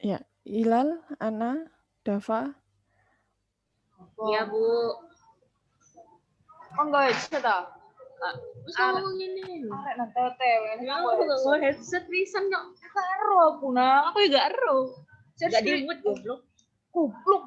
Ya, Hilal, Ana, Dava. Iya, Bu. Oh, enggak headset ah. Terus ngomong ini. Arek nang tetew ini Ya, kan gue headset pisan kok. karo aku nang. Aku juga ero. Gak di-mute goblok. Goblok.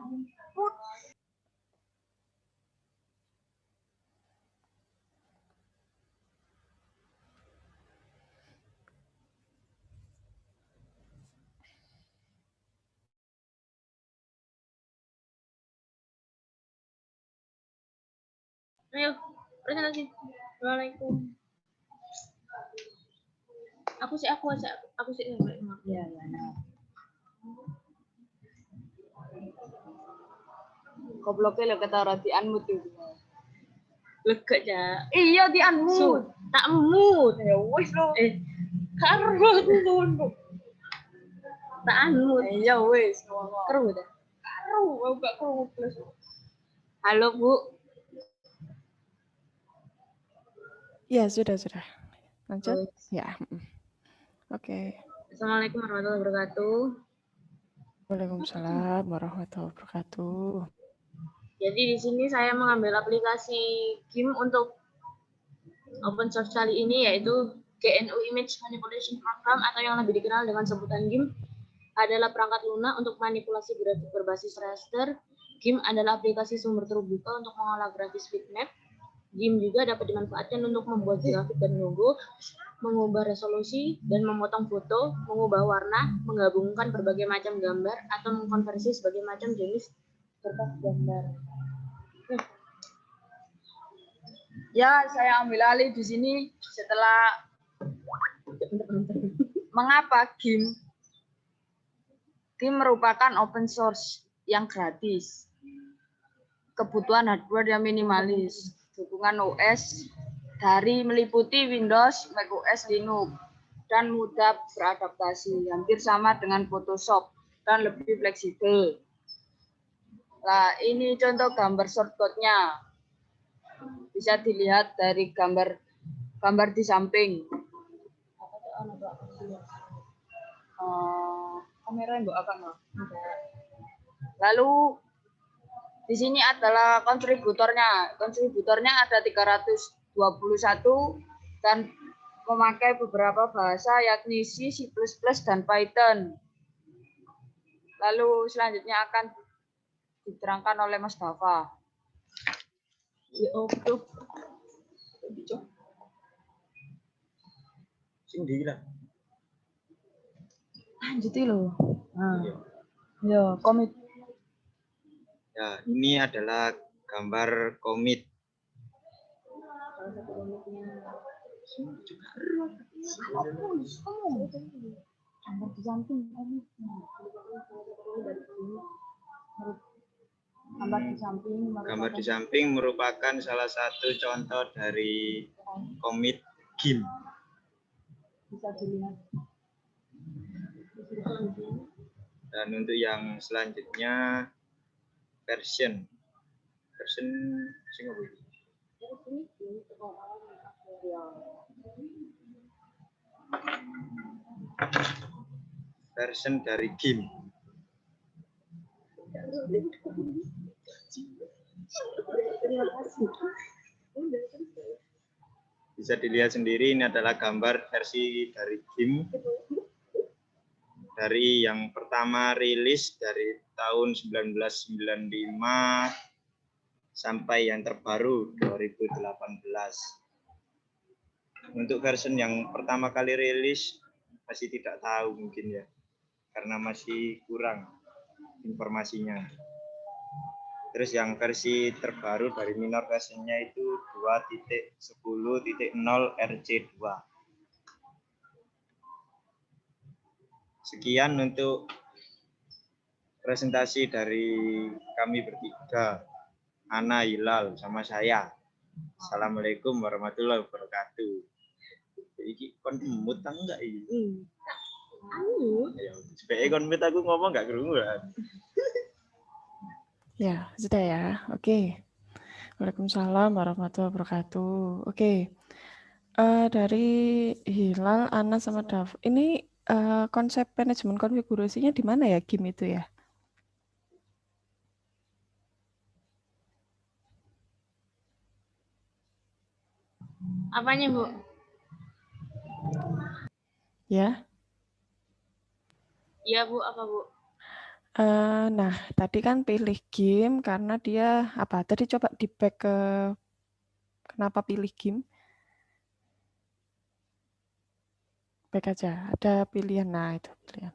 Ayo, presentasi. Assalamualaikum. Aku sih. Iya. Gobloknya lo kata roti unmute tuh. Lega aja. Iya di unmute. Tak mute. Ya wis lo. Karo aku ngono. Tak mute. Iya wis. Karo dah. Karo, aku gak karo plus. Halo, Bu. Ya, sudah. Lanjut. Oh. Ya. Oke. Assalamualaikum warahmatullahi wabarakatuh. Waalaikumsalam warahmatullahi wabarakatuh. Jadi di sini saya mengambil aplikasi GIM untuk open source kali ini, yaitu GNU Image Manipulation Program atau yang lebih dikenal dengan sebutan GIM adalah perangkat lunak untuk manipulasi grafik berbasis raster. GIM adalah aplikasi sumber terbuka untuk mengolah grafis bitmap. GIM juga dapat dimanfaatkan untuk membuat grafik dan logo, mengubah resolusi dan memotong foto, mengubah warna, menggabungkan berbagai macam gambar, atau mengkonversi sebagai macam jenis kertas gambar. Ya, saya ambil alih di sini setelah mengapa GIM merupakan open source yang gratis. Kebutuhan hardware yang minimalis, dukungan OS dari meliputi Windows, macOS, Linux, dan mudah beradaptasi, hampir sama dengan Photoshop dan lebih fleksibel. Nah, ini contoh gambar shortcut-nya. Bisa dilihat dari gambar di samping. Kamera yang akan. Lalu di sini adalah kontributornya. Kontributornya ada 321 dan memakai beberapa bahasa yakni C, C++, dan Python. Lalu selanjutnya akan diterangkan oleh Mas Dava. Ya, tuh. Sing ndi lah. Lanjut loh. Nah. Ya, komit. Ya, ini adalah gambar komit. Gambar di samping merupakan salah satu contoh dari komit GIM. Bisa dilihat. Dan untuk yang selanjutnya version sing apa iki? Version dari GIM. Bisa dilihat sendiri, ini adalah gambar versi dari GIM dari yang pertama rilis dari tahun 1995 sampai yang terbaru 2018. Untuk versi yang pertama kali rilis masih tidak tahu mungkin ya, karena masih kurang informasinya. Terus yang versi terbaru dari minor versionnya itu 2.10.0 RC2. Sekian untuk presentasi dari kami bertiga, Ana, Hilal, sama saya. Assalamualaikum warahmatullahi wabarakatuh. Iki kon emut ta enggak iki? Ya, sebagai kon emut aku ngomong enggak krungu kan. Ya, sudah ya. Oke. Waalaikumsalam warahmatullahi wabarakatuh. Oke. Dari Hilal, Ana, sama Dav. Ini konsep manajemen konfigurasinya di mana ya GIM itu ya? Apanya, Bu? Ya. Iya, Bu, apa, Bu? Nah, tadi kan pilih GIM karena dia apa? Tadi coba di back ke kenapa pilih GIM? Back aja. Ada pilihan. Nah, itu pilihan.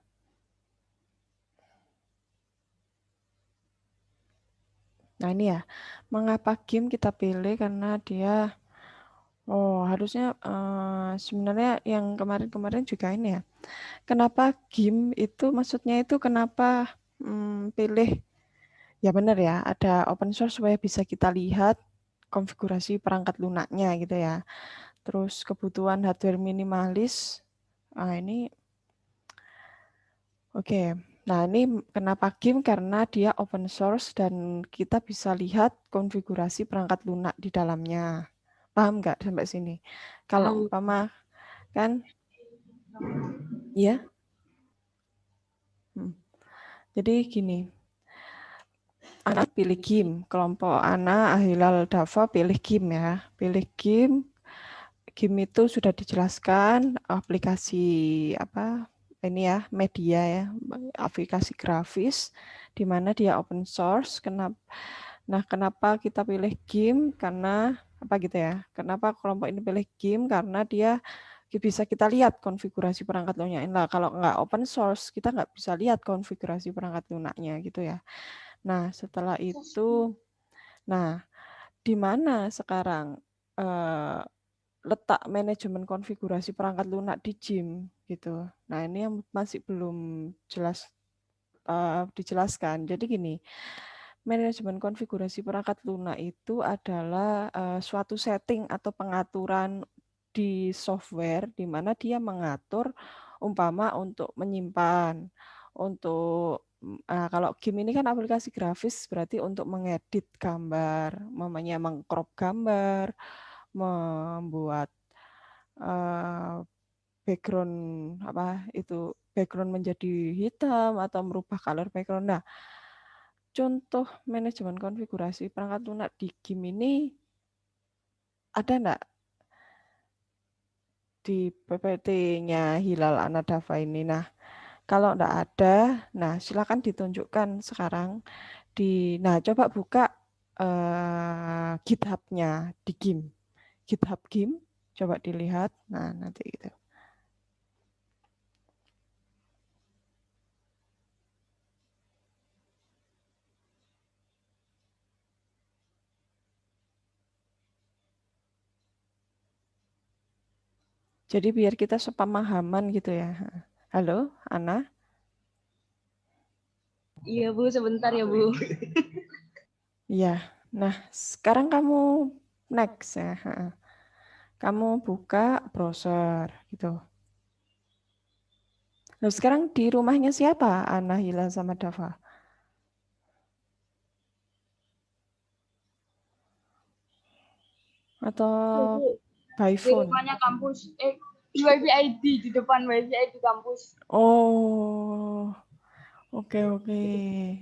Nah, ini ya. Mengapa GIM kita pilih? Karena dia harusnya sebenarnya yang kemarin-kemarin juga ini ya. Kenapa GIM itu maksudnya itu kenapa pilih ya benar ya, ada open source supaya bisa kita lihat konfigurasi perangkat lunaknya gitu ya. Terus kebutuhan hardware minimalis. Nah, ini oke. Nah, ini kenapa GIM? Karena dia open source dan kita bisa lihat konfigurasi perangkat lunak di dalamnya. Paham nggak sampai sini? Kalau Paham. umpama kan, ya. Jadi gini, Ana pilih GIM, kelompok Ana, Ahilal, Dava pilih GIM ya. Pilih GIM, GIM itu sudah dijelaskan aplikasi apa ini ya, media ya, aplikasi grafis di mana dia open source. Kenapa kita pilih GIM? Karena apa gitu ya? Kenapa kelompok ini pilih GIM? Karena dia bisa kita lihat konfigurasi perangkat lunaknya. Nah, kalau nggak open source, kita nggak bisa lihat konfigurasi perangkat lunaknya gitu ya. Nah, setelah itu, di mana sekarang letak manajemen konfigurasi perangkat lunak di GIM gitu. Nah, ini yang masih belum jelas dijelaskan. Jadi gini, manajemen konfigurasi perangkat lunak itu adalah suatu setting atau pengaturan di software di mana dia mengatur umpama untuk menyimpan, untuk kalau GIM ini kan aplikasi grafis berarti untuk mengedit gambar, namanya mengcrop gambar, membuat background apa itu background menjadi hitam atau merubah color background. Nah, contoh manajemen konfigurasi perangkat lunak di GIM ini ada enggak di PPT-nya Hilal Anadava ini? Nah, kalau enggak ada, nah silakan ditunjukkan sekarang nah coba buka GitHub-nya di GIM. GitHub GIM, coba dilihat. Nah, nanti gitu. Jadi biar kita sepemahaman gitu ya. Halo, Ana? Iya, Bu, sebentar ya, Bu. Iya. Nah, sekarang kamu next ya. Kamu buka browser gitu. Nah, sekarang di rumahnya siapa? Ana, Hila, sama Dava? Atau by Di phone? rumahnya kampus. Di WiFi ID di depan WiFi ID kampus. Oh, oke.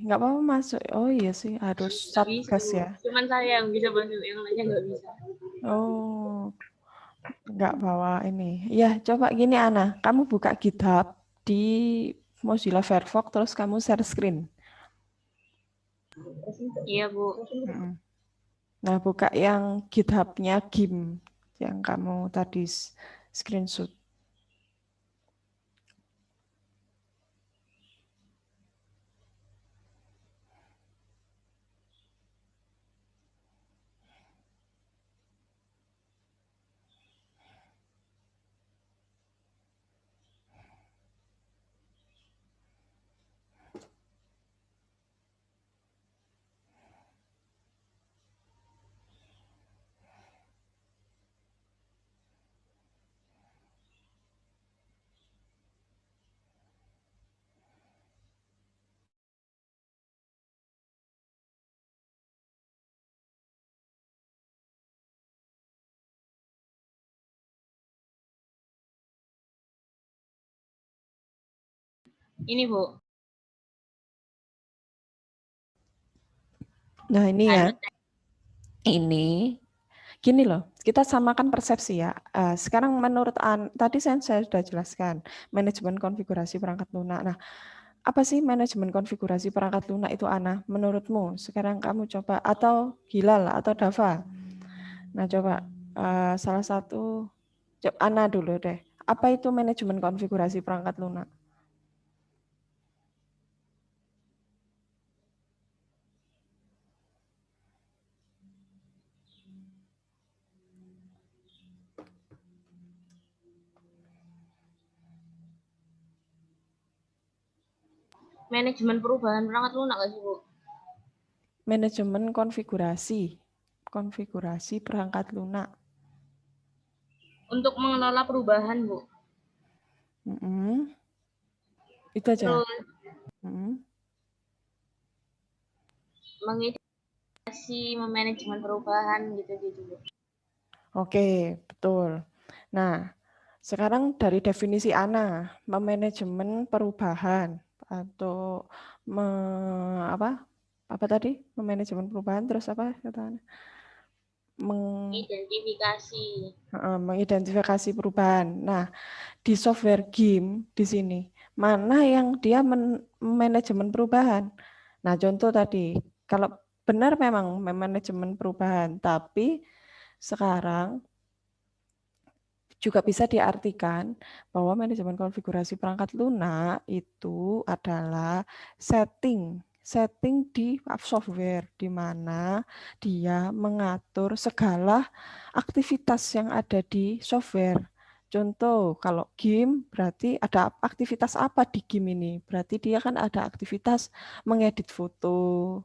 Nggak apa-apa masuk. Oh iya sih, harus Nggak bisa, Satgas Bu. ya. Cuman saya yang bisa bantu, yang lainnya nggak bisa. Oh, nggak bawa ini. Ya, coba gini Ana, kamu buka GitHub di Mozilla Firefox, terus kamu share screen. Iya, Bu. Nah, buka yang GitHub-nya GIM yang kamu tadi screenshot. Ini Bu. Nah, ini ya. Halo. Ini gini loh, kita samakan persepsi ya. Sekarang menurut tadi saya sudah jelaskan manajemen konfigurasi perangkat lunak. Nah, apa sih manajemen konfigurasi perangkat lunak itu, Ana? Menurutmu? Sekarang kamu coba, atau Hilal atau Dava. Nah, coba salah satu, Ana dulu deh. Apa itu manajemen konfigurasi perangkat lunak? Manajemen perubahan perangkat lunak nggak sih Bu? Manajemen konfigurasi perangkat lunak. Untuk mengelola perubahan Bu. Itu aja. Terus mengidentifikasi manajemen perubahan gitu-gitu Bu. Oke, betul. Nah, sekarang dari definisi Ana, memanajemen perubahan atau apa tadi? Memanajemen perubahan, terus apa kata Ana? Mengidentifikasi perubahan. Nah, di software game di sini, mana yang dia manajemen perubahan? Nah, contoh tadi, kalau benar memang manajemen perubahan, tapi sekarang juga bisa diartikan bahwa manajemen konfigurasi perangkat lunak itu adalah setting di software, di mana dia mengatur segala aktivitas yang ada di software. Contoh, kalau game berarti ada aktivitas apa di game ini? Berarti dia kan ada aktivitas mengedit foto,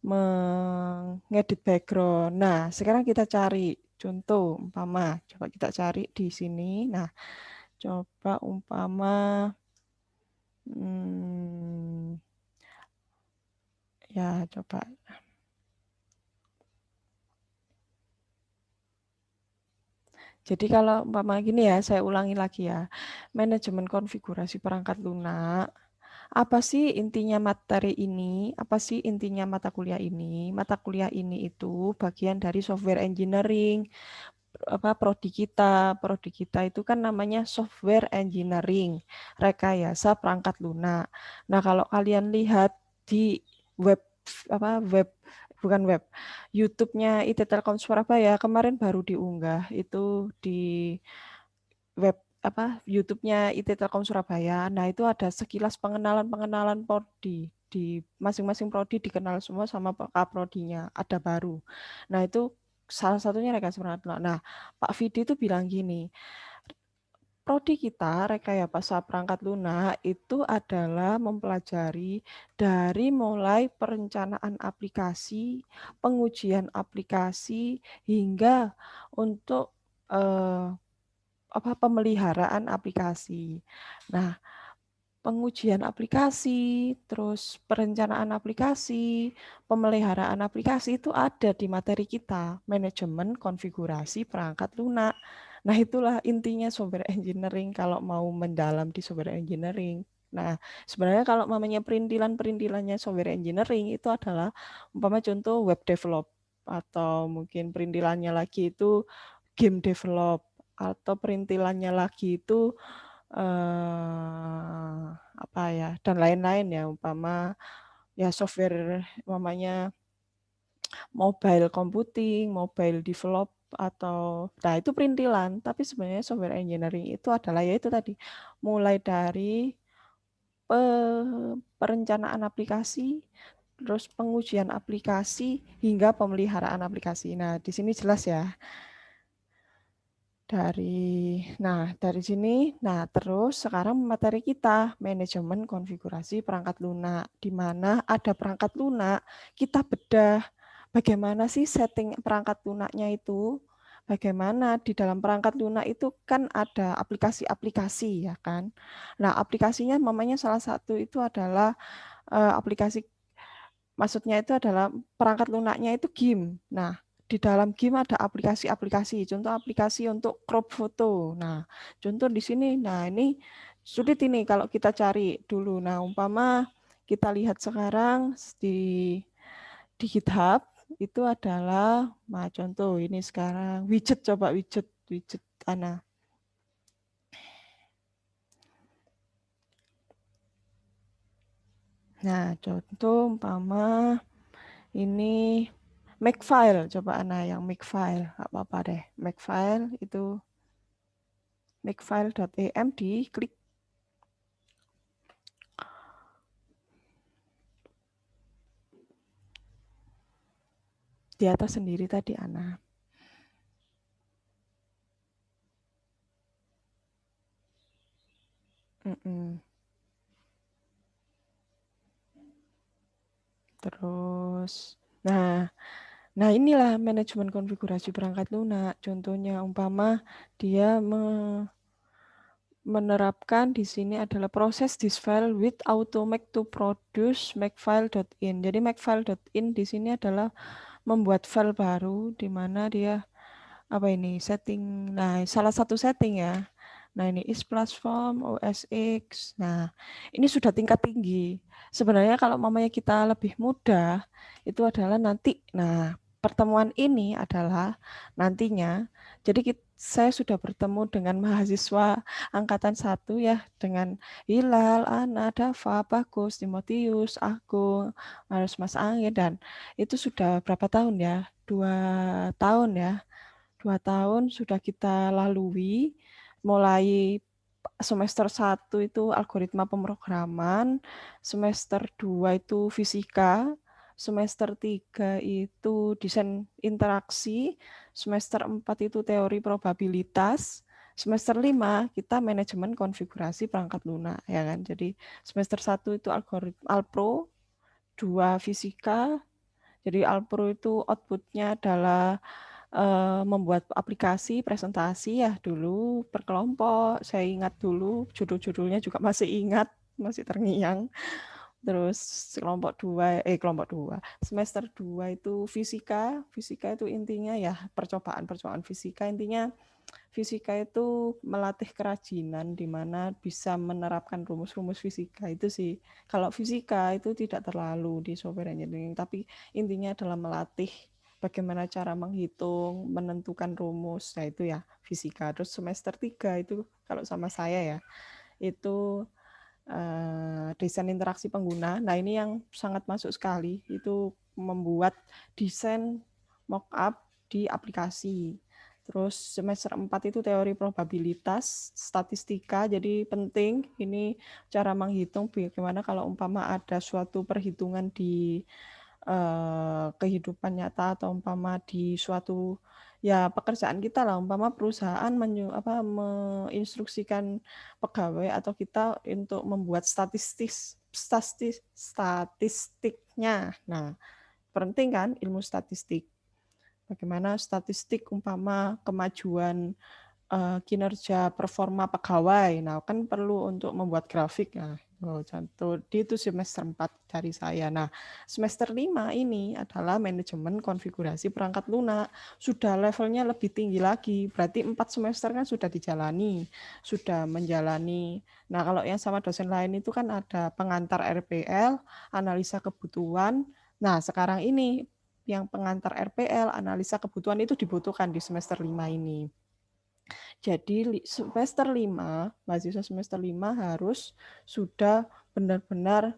mengedit background. Nah, sekarang kita cari contoh umpama, coba kita cari di sini. Nah, coba umpama ya coba. Jadi kalau umpama gini ya, saya ulangi lagi ya. Manajemen konfigurasi perangkat lunak. Apa sih intinya materi ini? Apa sih intinya mata kuliah ini? Mata kuliah ini itu bagian dari software engineering. Prodi kita itu kan namanya software engineering, rekayasa perangkat lunak. Nah, kalau kalian lihat di bukan web, YouTube-nya IT Telkom Surabaya kemarin baru diunggah itu di web YouTube-nya IT Telkom Surabaya. Nah, itu ada sekilas pengenalan prodi. Di masing-masing prodi dikenal semua sama kaprodinya, ada baru. Nah, itu salah satunya rekayasa perangkat lunak. Nah, Pak Vidi itu bilang gini, prodi kita rekayasa perangkat lunak itu adalah mempelajari dari mulai perencanaan aplikasi, pengujian aplikasi, hingga untuk pemeliharaan aplikasi. Nah, pengujian aplikasi, terus perencanaan aplikasi, pemeliharaan aplikasi itu ada di materi kita, manajemen konfigurasi perangkat lunak. Nah, itulah intinya software engineering kalau mau mendalam di software engineering. Nah, sebenarnya kalau namanya perintilannya software engineering itu adalah umpama contoh web develop, atau mungkin perintilannya lagi itu game develop, atau perintilannya lagi itu dan lain-lain ya, umpama ya software umpamanya mobile computing, mobile develop, atau itu perintilan, tapi sebenarnya software engineering itu adalah yaitu tadi mulai dari perencanaan aplikasi, terus pengujian aplikasi hingga pemeliharaan aplikasi. Nah, di sini jelas ya. Dari sini, terus sekarang materi kita manajemen konfigurasi perangkat lunak, di mana ada perangkat lunak, kita bedah bagaimana sih setting perangkat lunaknya itu, bagaimana di dalam perangkat lunak itu kan ada aplikasi-aplikasi ya kan. Nah, aplikasinya namanya salah satu itu adalah aplikasi, maksudnya itu adalah perangkat lunaknya itu game. Nah, di dalam game ada aplikasi-aplikasi, contoh aplikasi untuk crop foto. Nah, contoh di sini, ini sulit ini kalau kita cari dulu. Nah, umpama kita lihat sekarang di GitHub itu adalah, nah contoh ini sekarang widget, coba widget Ana. Nah, contoh umpama ini Makefile, coba Ana yang Makefile, nggak apa-apa deh. Makefile itu makefile.em, diklik. Di atas sendiri tadi Ana. Terus, nah inilah manajemen konfigurasi perangkat lunak. Contohnya umpama dia menerapkan di sini adalah proses this file with automake to produce makefile.in. Jadi makefile.in di sini adalah membuat file baru di mana dia apa ini setting. Nah, salah satu setting ya. Nah, ini is platform OS X. Nah, ini sudah tingkat tinggi. Sebenarnya kalau mamanya kita lebih mudah, itu adalah nanti. Nah, pertemuan ini adalah nantinya. Jadi saya sudah bertemu dengan mahasiswa angkatan 1 ya, dengan Hilal, Ana, Dava, Bagus, Timotius, Agung, harus Mas Angin, dan itu sudah berapa tahun ya? 2 tahun ya. 2 tahun sudah kita lalui, mulai semester 1 itu algoritma pemrograman, semester 2 itu fisika, semester 3 itu desain interaksi, semester 4 itu teori probabilitas, semester 5 kita manajemen konfigurasi perangkat lunak ya kan. Jadi semester 1 itu algoritma Alpro, 2 fisika. Jadi Alpro itu outputnya adalah membuat aplikasi presentasi ya dulu per kelompok. Saya ingat dulu judul-judulnya juga masih ingat, masih terngiang. Terus kelompok 2 semester 2 itu fisika itu intinya ya percobaan fisika. Intinya fisika itu melatih kerajinan di mana bisa menerapkan rumus-rumus fisika itu sih. Kalau fisika itu tidak terlalu di software engineering, tapi intinya adalah melatih bagaimana cara menghitung, menentukan rumus. Nah, itu ya fisika. Terus semester 3 itu kalau sama saya ya, itu desain interaksi pengguna. Nah, ini yang sangat masuk sekali, itu membuat desain mockup di aplikasi. Terus semester 4 itu teori probabilitas, statistika, jadi penting ini cara menghitung bagaimana kalau umpama ada suatu perhitungan di kehidupan nyata atau umpama di suatu ya pekerjaan kita lah, umpama perusahaan menginstruksikan pegawai atau kita untuk membuat statistiknya. Nah, penting kan ilmu statistik. Bagaimana statistik umpama kemajuan kinerja performa pegawai. Nah, kan perlu untuk membuat grafik. Nah, contoh itu semester 4 dari saya. Nah, semester 5 ini adalah manajemen konfigurasi perangkat lunak. Sudah levelnya lebih tinggi lagi. Berarti 4 semester kan sudah dijalani, sudah menjalani. Nah, kalau yang sama dosen lain itu kan ada pengantar RPL, analisa kebutuhan. Nah, sekarang ini yang pengantar RPL, analisa kebutuhan itu dibutuhkan di semester 5 ini. Jadi semester 5, mahasiswa semester 5 harus sudah benar-benar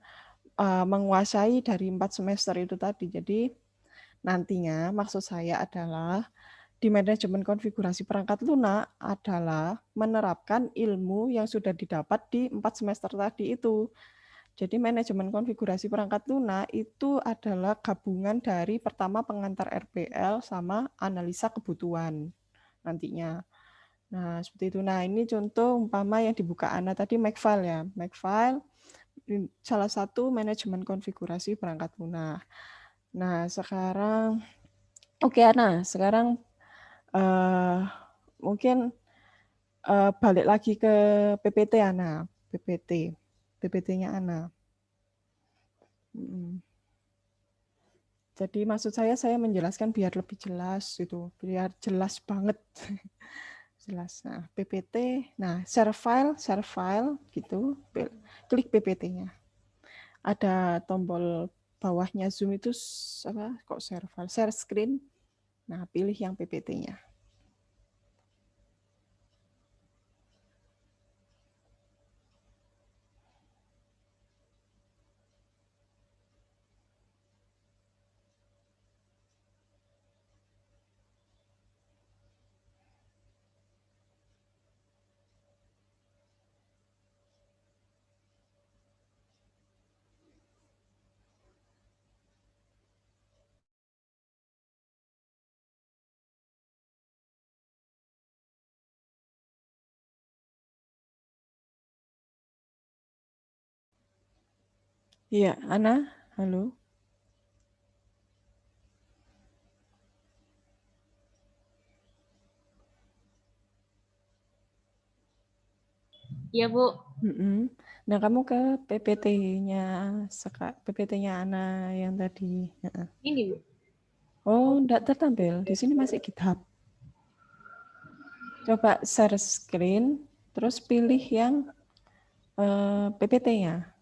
menguasai dari 4 semester itu tadi. Jadi nantinya maksud saya adalah di manajemen konfigurasi perangkat lunak adalah menerapkan ilmu yang sudah didapat di 4 semester tadi itu. Jadi manajemen konfigurasi perangkat lunak itu adalah gabungan dari pertama pengantar RPL sama analisa kebutuhan nantinya. Nah, seperti itu. Nah, ini contoh umpama yang dibuka Ana tadi Makefile ya. Makefile salah satu manajemen konfigurasi perangkat lunak. Nah, sekarang oke Ana, sekarang mungkin balik lagi ke PPT Ana, PPT-nya Ana. Jadi maksud saya menjelaskan biar lebih jelas gitu, biar jelas banget. jelas. Nah, PPT, nah share file gitu, klik PPT-nya. Ada tombol bawahnya Zoom itu apa? Kok share file, share screen. Nah, pilih yang PPT-nya. Iya, Ana, halo. Iya, Bu. Nah, kamu ke PPT-nya PPT-nya Ana yang tadi. Ini, Bu. Oh, enggak tertampil. Di sini masih GitHub. Coba share screen, terus pilih yang PPT-nya.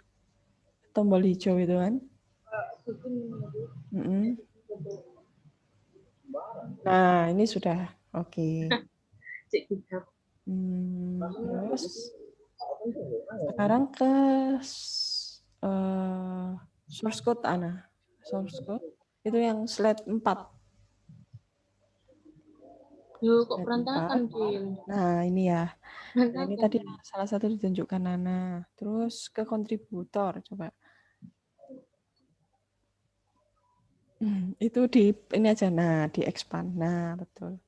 Tombol hijau itu kan. Nah, ini sudah. Oke. Terus sekarang ke source code Ana. Source code itu yang slide 4. Loh, kok berantakan, Cil? Nah, ini ya. Nah, ini tadi Berantakan. salah satu ditunjukkan Nana. Terus ke kontributor coba. Itu di ini aja, nah di expand. Nah, betul.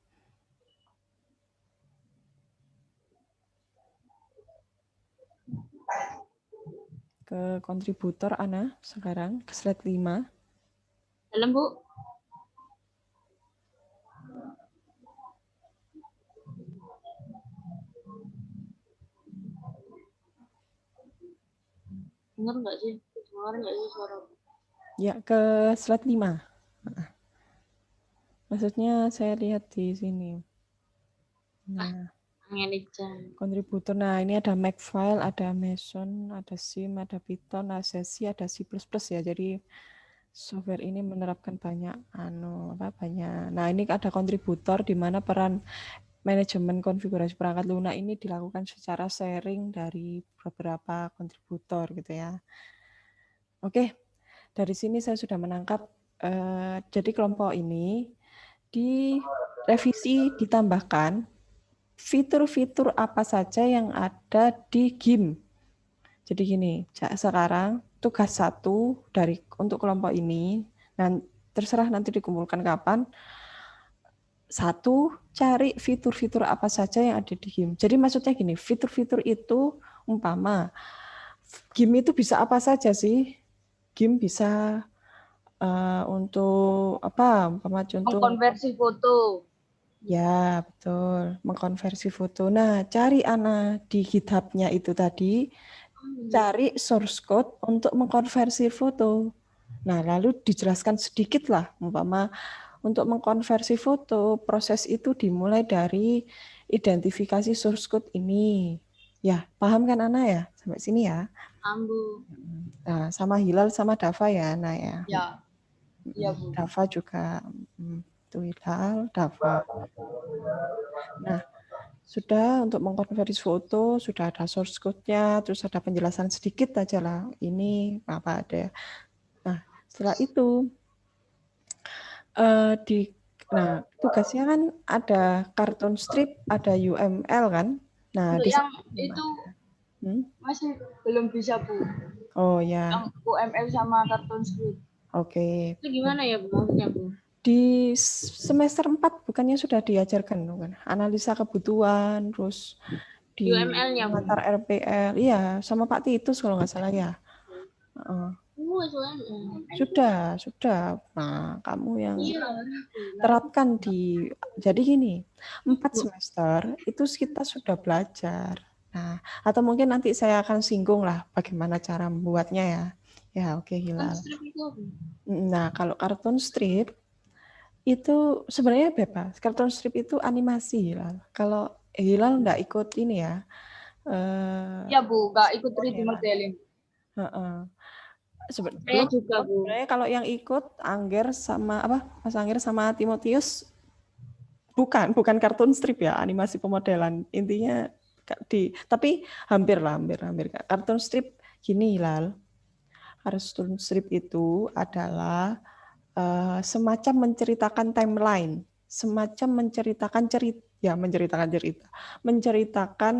Ke kontributor Ana sekarang ke slide 5. Dalam, Bu. Dengar nggak sih? Dengar nggak sih suara? Ya, ke slide 5. Maksudnya saya lihat di sini. Nah, kontributor. Nah, ini ada Makefile, ada Meson, ada SIM, ada Python, ada C, ada C++ ya. Jadi software ini menerapkan banyak banyak. Nah, ini ada kontributor di mana peran manajemen konfigurasi perangkat lunak ini dilakukan secara sharing dari beberapa kontributor gitu ya. Oke, dari sini saya sudah menangkap. Jadi kelompok ini direvisi ditambahkan fitur-fitur apa saja yang ada di GIM. Jadi gini, sekarang tugas 1 untuk kelompok ini, dan terserah nanti dikumpulkan kapan. 1, cari fitur-fitur apa saja yang ada di GIM. Jadi maksudnya gini, fitur-fitur itu umpama GIM itu bisa apa saja sih? GIM bisa untuk apa? Umpama contoh Mengkonversi foto. Ya, betul. Mengkonversi foto. Nah, cari Ana di GitHub-nya itu tadi, cari source code untuk mengkonversi foto. Nah, lalu dijelaskan sedikit lah, umpama untuk mengkonversi foto, proses itu dimulai dari identifikasi source code ini. Ya, paham kan Ana ya? Sampai sini ya. Ambu. Nah, sama Hilal sama Dava ya, Ana ya. Ya. Iya, Bu. Dava juga. Itu Hilal, Dava. Nah, sudah untuk mengkonversi foto, sudah ada source code-nya, terus ada penjelasan sedikit aja lah. Ini apa ada. Nah, setelah itu nah tugasnya kan ada cartoon strip, ada UML kan. Nah, Untuk di yang itu masih belum bisa, Bu. Oh ya. Yang UML sama cartoon strip. Oke. Itu gimana ya, Bu? Maksudnya, Bu? Di semester 4 bukannya sudah diajarkan kan? Analisa kebutuhan, terus di UML-nya, Bu. antar RPL. Iya, sama Pak Titus kalau nggak salah ya. Sudah. Nah, kamu yang terapkan jadi gini, 4 semester itu kita sudah belajar. Nah, atau mungkin nanti saya akan singgung lah bagaimana cara membuatnya ya. Ya, oke, Hilal. Nah, kalau kartun strip itu sebenarnya bebas. Kartun strip itu animasi, Hilal. Kalau Hilal nggak ikut ini ya. Ya Bu, nggak ikut 3D modeling. Saya juga, Bu. Sebenarnya kalau yang ikut Angger sama Mas Angger sama Timotius bukan kartun strip ya, animasi pemodelan. Intinya tapi hampir kartun strip gini Hilal. Kartun strip itu adalah semacam menceritakan timeline, semacam menceritakan menceritakan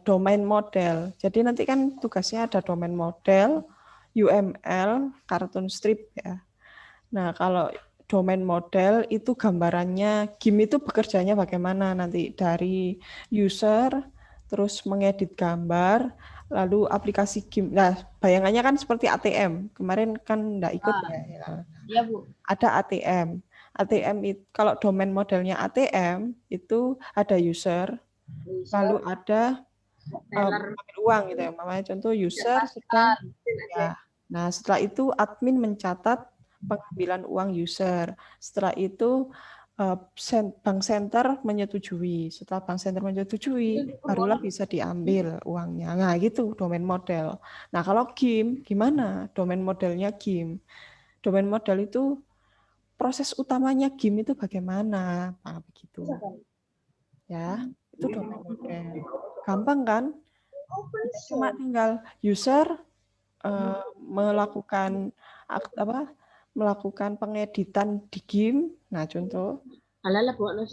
domain model. Jadi nanti kan tugasnya ada domain model, UML, kartun strip ya. Nah, kalau domain model itu gambarannya, GIM itu bekerjanya bagaimana nanti dari user, terus mengedit gambar, lalu aplikasi GIM. Nah, bayangannya kan seperti ATM. Kemarin kan enggak ikut ya. Iya, Bu. Ada ATM. ATM itu kalau domain modelnya ATM itu ada user, lalu ada mengambil uang gitu ya. Namanya contoh user sedang ya. Nah, setelah itu admin mencatat pengambilan uang user. Setelah itu bank center menyetujui. Setelah bank center menyetujui, barulah bisa diambil uangnya. Nah, gitu domain model. Nah, kalau GIM, gimana domain modelnya GIM? Domain model itu proses utamanya GIM itu bagaimana? Nah, begitu. Ya, itu domain model. Gampang kan? Cuma tinggal user melakukan pengeditan di GIM. Nah, contoh. Terus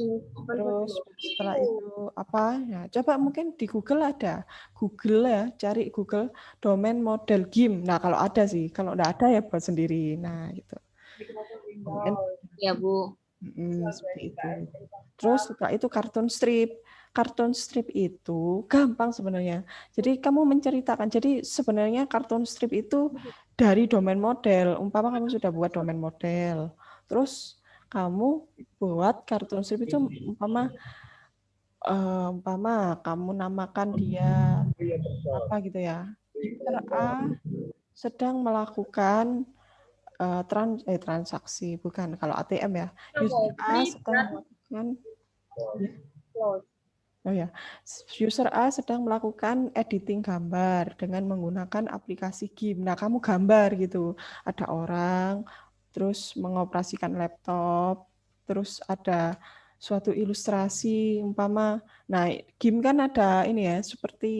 setelah itu apa? Ya, coba mungkin di Google ada. Google ya, cari Google domain model GIM. Nah, kalau ada sih, kalau enggak ada ya buat sendiri. Nah, gitu. Ya, Bu. Seperti itu. Terus setelah itu kartun strip. Kartun strip itu gampang sebenarnya. Jadi kamu menceritakan. Jadi sebenarnya kartun strip itu dari domain model. Umpama kamu sudah buat domain model. Terus kamu buat kartun strip itu umpama kamu namakan dia apa gitu ya. User A sedang melakukan transaksi, bukan kalau ATM ya. User A sedang melakukan user A sedang melakukan editing gambar dengan menggunakan aplikasi GIM. Nah, kamu gambar gitu. Ada orang terus mengoperasikan laptop, terus ada suatu ilustrasi umpama. Nah, GIM kan ada ini ya, seperti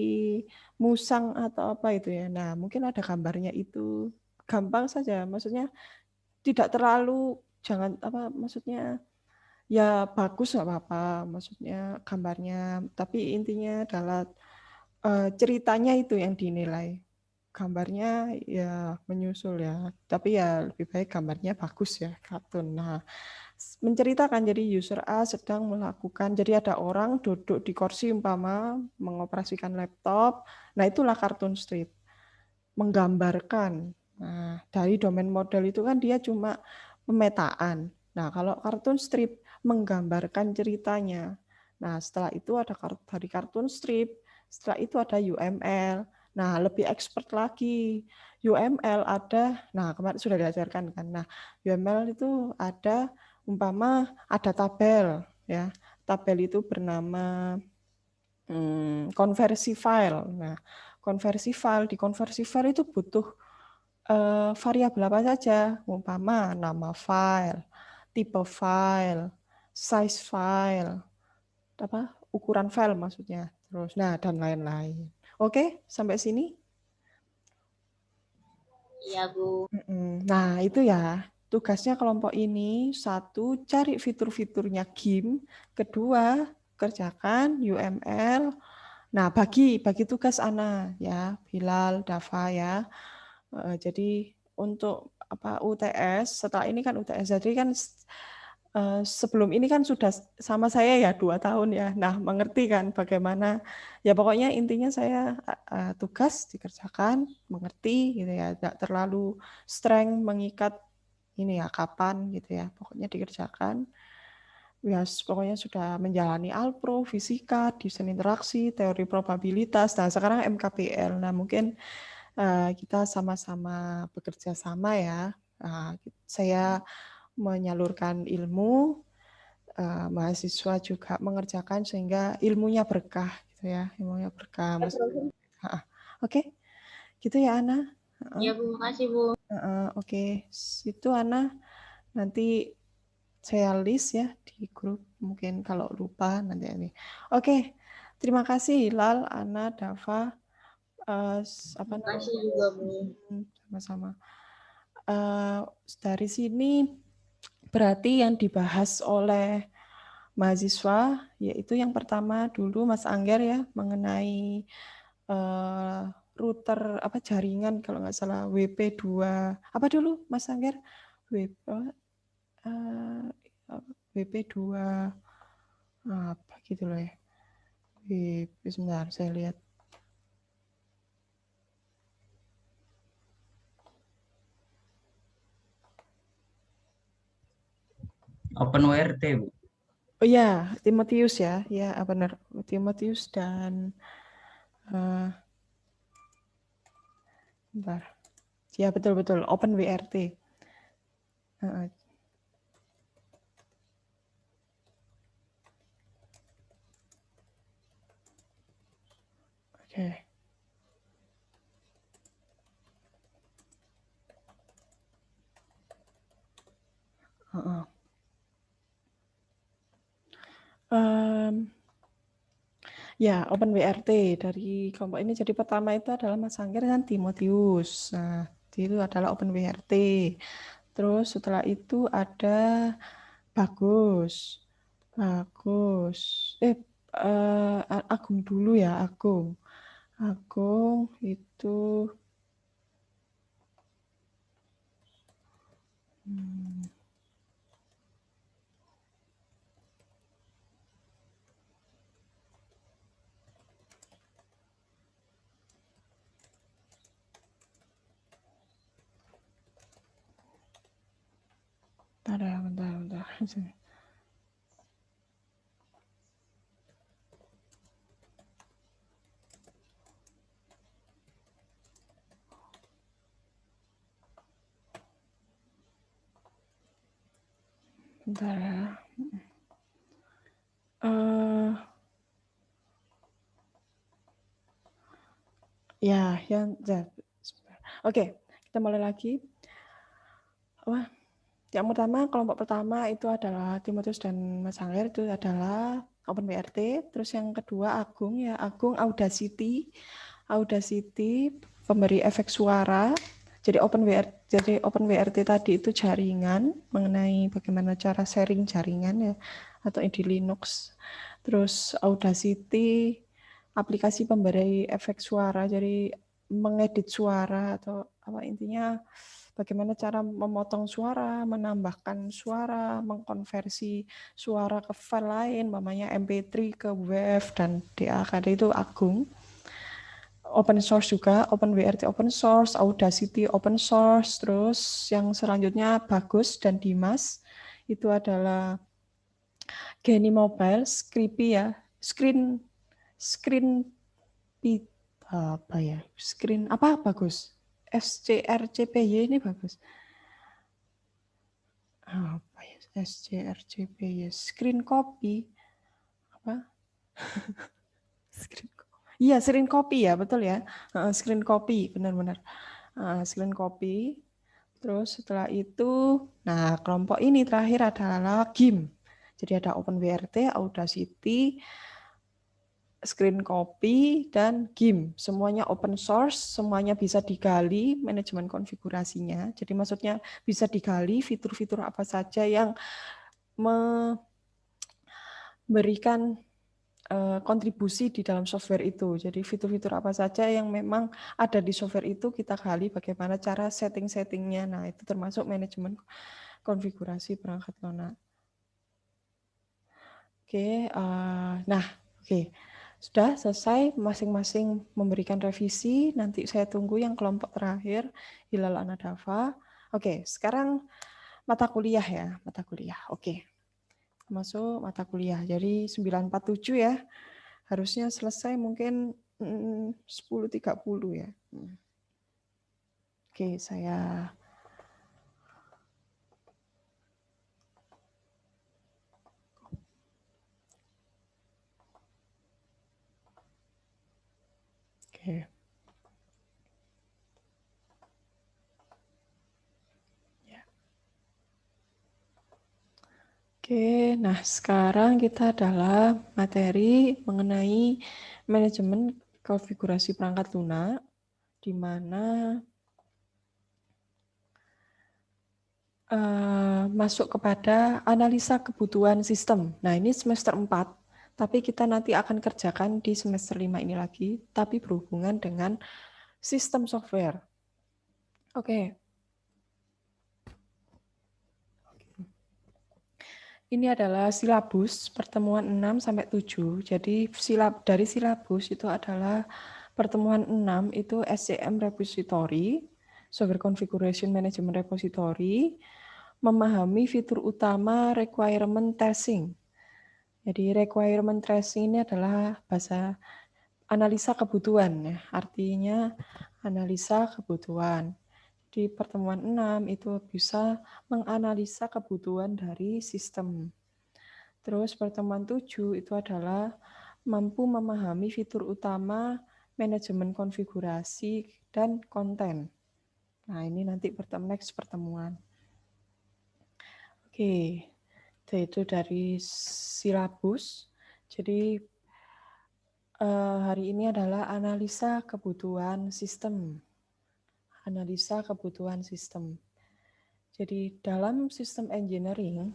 musang atau apa itu ya. Nah, mungkin ada gambarnya itu. Gampang saja, maksudnya tidak terlalu maksudnya ya bagus nggak apa-apa, maksudnya gambarnya, tapi intinya adalah ceritanya itu yang dinilai. Gambarnya ya menyusul ya, tapi ya lebih baik gambarnya bagus ya, kartun. Nah, menceritakan jadi user A sedang melakukan, jadi ada orang duduk di kursi umpama mengoperasikan laptop. Nah, itulah kartun strip. Menggambarkan. Nah, dari domain model itu kan dia cuma pemetaan. Nah, kalau kartun strip menggambarkan ceritanya. Nah, setelah itu ada dari kartun strip, setelah itu ada UML. Nah, lebih expert lagi. UML ada, nah kemarin sudah diajarkan kan. Nah, UML itu ada umpama ada tabel ya. Tabel itu bernama konversi file. Nah, di konversi file itu butuh variabel apa saja, umpama nama file, tipe file, size file, ukuran file maksudnya. Terus, nah dan lain-lain. Oke, sampai sini. Iya, Bu. Nah, itu ya. Tugasnya kelompok ini, 1, cari fitur-fiturnya GIM. Kedua, kerjakan UML. Nah, bagi tugas Ana ya, Bilal, Dafa ya. Jadi untuk UTS, setelah ini kan UTS. Jadi kan sebelum ini kan sudah sama saya ya 2 tahun ya. Nah, mengerti kan bagaimana ya, pokoknya intinya saya tugas dikerjakan, mengerti gitu ya, tidak terlalu streng mengikat ini ya kapan gitu ya, pokoknya dikerjakan. Ya, pokoknya sudah menjalani Alpro, fisika, desain interaksi, teori probabilitas. Nah, sekarang MKPL. Nah, mungkin kita sama-sama bekerja sama ya. Saya menyalurkan ilmu, mahasiswa juga mengerjakan sehingga ilmunya berkah gitu ya, ilmunya berkah. Oke, gitu ya Ana. Ya, Bu, makasih, Bu. Oke, itu Ana nanti saya list ya di grup, mungkin kalau lupa nanti ini. Oke, terima kasih Hilal, Ana, Dava. Terima kasih juga, Bu. Sama-sama. Dari sini berarti yang dibahas oleh mahasiswa yaitu yang pertama dulu Mas Angger ya mengenai router apa jaringan kalau nggak salah WP2 apa dulu Mas Angger WP2 apa gitu loh ya. Sebentar saya lihat. OpenWRT, Bu. Oh ya, Timotius ya, ya benar. Timotius dan bentar. Ya betul-betul OpenWRT. Oke. Ya, OpenWRT dari kelompok ini. Jadi pertama itu adalah Mas Angger dan Timotius. Nah, itu adalah OpenWRT. Terus setelah itu ada Bagus. Agung dulu ya, Agung. Agung itu bentar. Bentar ya. Oke, kita mulai lagi. Wah, yang pertama, kelompok pertama itu adalah Timotius dan Mas Angger itu adalah OpenWRT. Terus yang kedua Agung ya, Agung Audacity pemberi efek suara. Jadi OpenWRT tadi itu jaringan mengenai bagaimana cara sharing jaringan ya atau di Linux. Terus Audacity aplikasi pemberi efek suara, jadi mengedit suara atau apa intinya bagaimana cara memotong suara, menambahkan suara, mengkonversi suara ke file lain, namanya MP3 ke WAV dan DAK itu Agung. Open source juga, OpenWRT open source, Audacity open source, terus yang selanjutnya Bagus dan Dimas itu adalah Geni Mobile, Scrippy ya, screen apa ya, screen apa Bagus? SCRCPY ini Bagus. Apa ya, SCRCPY, screen copy apa? Iya, screen copy ya, betul ya. Screen copy, benar-benar. Screen copy. Terus setelah itu, nah kelompok ini terakhir adalah GIM. Jadi ada OpenWRT, Audacity, Screen Copy, dan GIM. Semuanya open source, semuanya bisa digali manajemen konfigurasinya. Jadi maksudnya bisa digali fitur-fitur apa saja yang memberikan kontribusi di dalam software itu. Jadi fitur-fitur apa saja yang memang ada di software itu kita gali bagaimana cara setting-settingnya. Nah itu termasuk manajemen konfigurasi perangkat lunak. Oke, sudah selesai masing-masing memberikan revisi. Nanti saya tunggu yang kelompok terakhir Hilal Anadava. Oke, sekarang mata kuliah ya, mata kuliah. Oke. Masuk mata kuliah. Jadi 947 ya. Harusnya selesai mungkin 10.30 ya. Oke, saya Oke. Ya. Oke, nah sekarang kita adalah materi mengenai manajemen konfigurasi perangkat lunak, di mana masuk kepada analisa kebutuhan sistem. Nah, ini semester 4, tapi kita nanti akan kerjakan di semester 5 ini lagi, tapi berhubungan dengan sistem software. Oke. Ini adalah silabus pertemuan 6 sampai 7. Jadi dari silabus itu adalah pertemuan 6 itu SCM Repository, Software Configuration Management Repository, memahami fitur utama requirement tracing. Jadi requirement tracing ini adalah bahasa analisa kebutuhan, ya. Artinya analisa kebutuhan. Di pertemuan 6 itu bisa menganalisa kebutuhan dari sistem. Terus pertemuan 7 itu adalah mampu memahami fitur utama manajemen konfigurasi dan konten. Nah, ini nanti next pertemuan. Oke, itu dari silabus. Jadi hari ini adalah analisa kebutuhan sistem. Analisa kebutuhan sistem. Jadi dalam sistem engineering,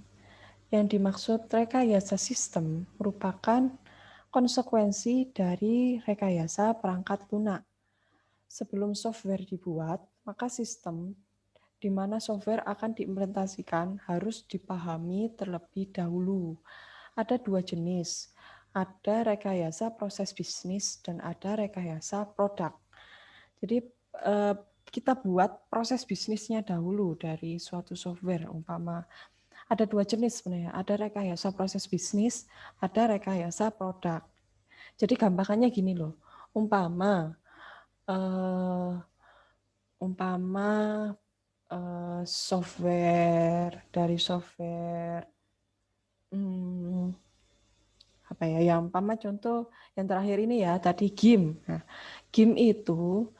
yang dimaksud rekayasa sistem merupakan konsekuensi dari rekayasa perangkat lunak. Sebelum software dibuat, maka sistem di mana software akan diimplementasikan harus dipahami terlebih dahulu. Ada 2 jenis, ada rekayasa proses bisnis dan ada rekayasa produk. Jadi kita buat proses bisnisnya dahulu dari suatu software, umpama ada 2 jenis sebenarnya, ada rekayasa proses bisnis, ada rekayasa produk. Jadi gampangannya gini loh, umpama software dari software apa ya, yang umpama contoh yang terakhir ini ya tadi GIM. Nah, GIM itu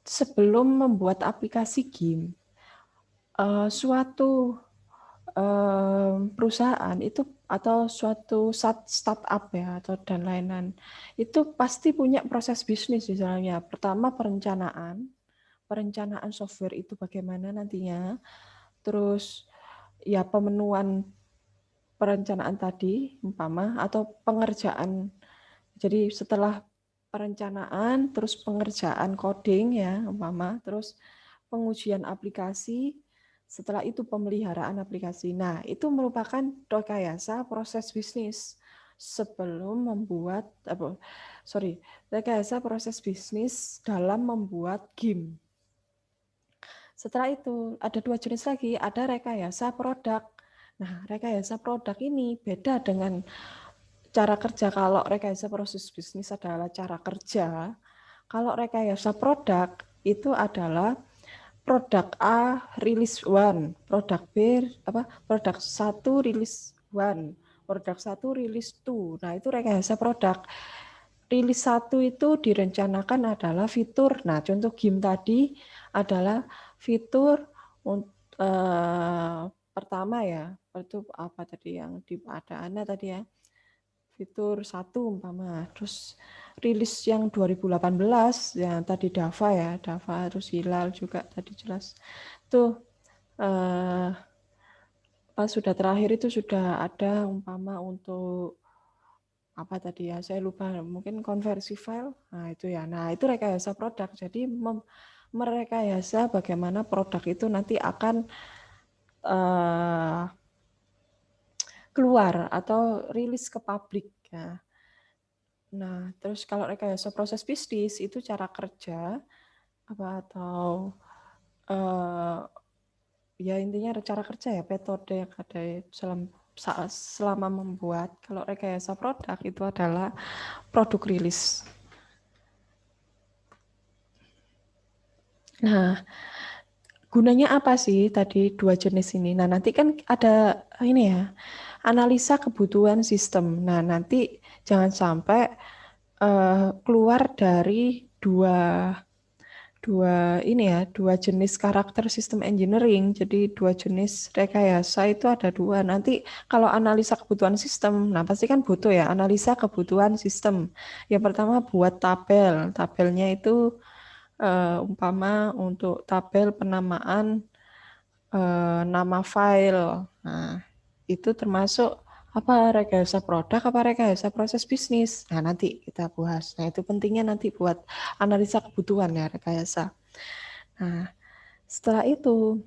sebelum membuat aplikasi GIM, suatu perusahaan itu atau suatu startup ya atau dan lain-lain itu pasti punya proses bisnis misalnya. Pertama perencanaan software itu bagaimana nantinya, terus ya pemenuhan perencanaan tadi umpama atau pengerjaan. Jadi setelah perencanaan terus pengerjaan coding ya umpama, terus pengujian aplikasi, setelah itu pemeliharaan aplikasi. Nah, itu merupakan rekayasa proses bisnis sebelum membuat rekayasa proses bisnis dalam membuat game. Setelah itu ada 2 jenis lagi, ada rekayasa produk. Nah, rekayasa produk ini beda dengan cara kerja. Kalau rekayasa proses bisnis adalah cara kerja, kalau rekayasa produk itu adalah produk A rilis 1, produk B produk 1 rilis 1, produk 1 rilis 2. Nah, itu rekayasa produk. Rilis 1 itu direncanakan adalah fitur. Nah, contoh GIM tadi adalah fitur pertama ya. Itu apa tadi yang ada Ana tadi ya. Fitur 1 umpama. Terus rilis yang 2018 yang tadi Dava terus Hilal juga tadi jelas. Tuh pas sudah terakhir itu sudah ada umpama untuk apa tadi ya, saya lupa, mungkin konversi file. Nah, itu ya. Nah, itu rekayasa produk. Jadi merekayasa bagaimana produk itu nanti akan keluar atau rilis ke publik ya. Nah, terus kalau rekayasa proses bisnis itu cara kerja atau ya intinya cara kerja ya, metode yang ada selama membuat. Kalau rekayasa produk itu adalah produk rilis. Nah, gunanya apa sih tadi 2 jenis ini? Nah, nanti kan ada ini ya, analisa kebutuhan sistem. Nah, nanti jangan sampai keluar dari dua jenis karakter sistem engineering. Jadi dua jenis rekayasa itu ada dua. Nanti kalau analisa kebutuhan sistem, nah pasti kan butuh ya analisa kebutuhan sistem. Yang pertama buat tabel. Tabelnya itu umpama untuk tabel penamaan nama file. Nah, itu termasuk apa rekayasa produk, apa rekayasa proses bisnis. Nah, nanti kita bahas. Nah, itu pentingnya nanti buat analisa kebutuhan ya rekayasa. Nah, setelah itu,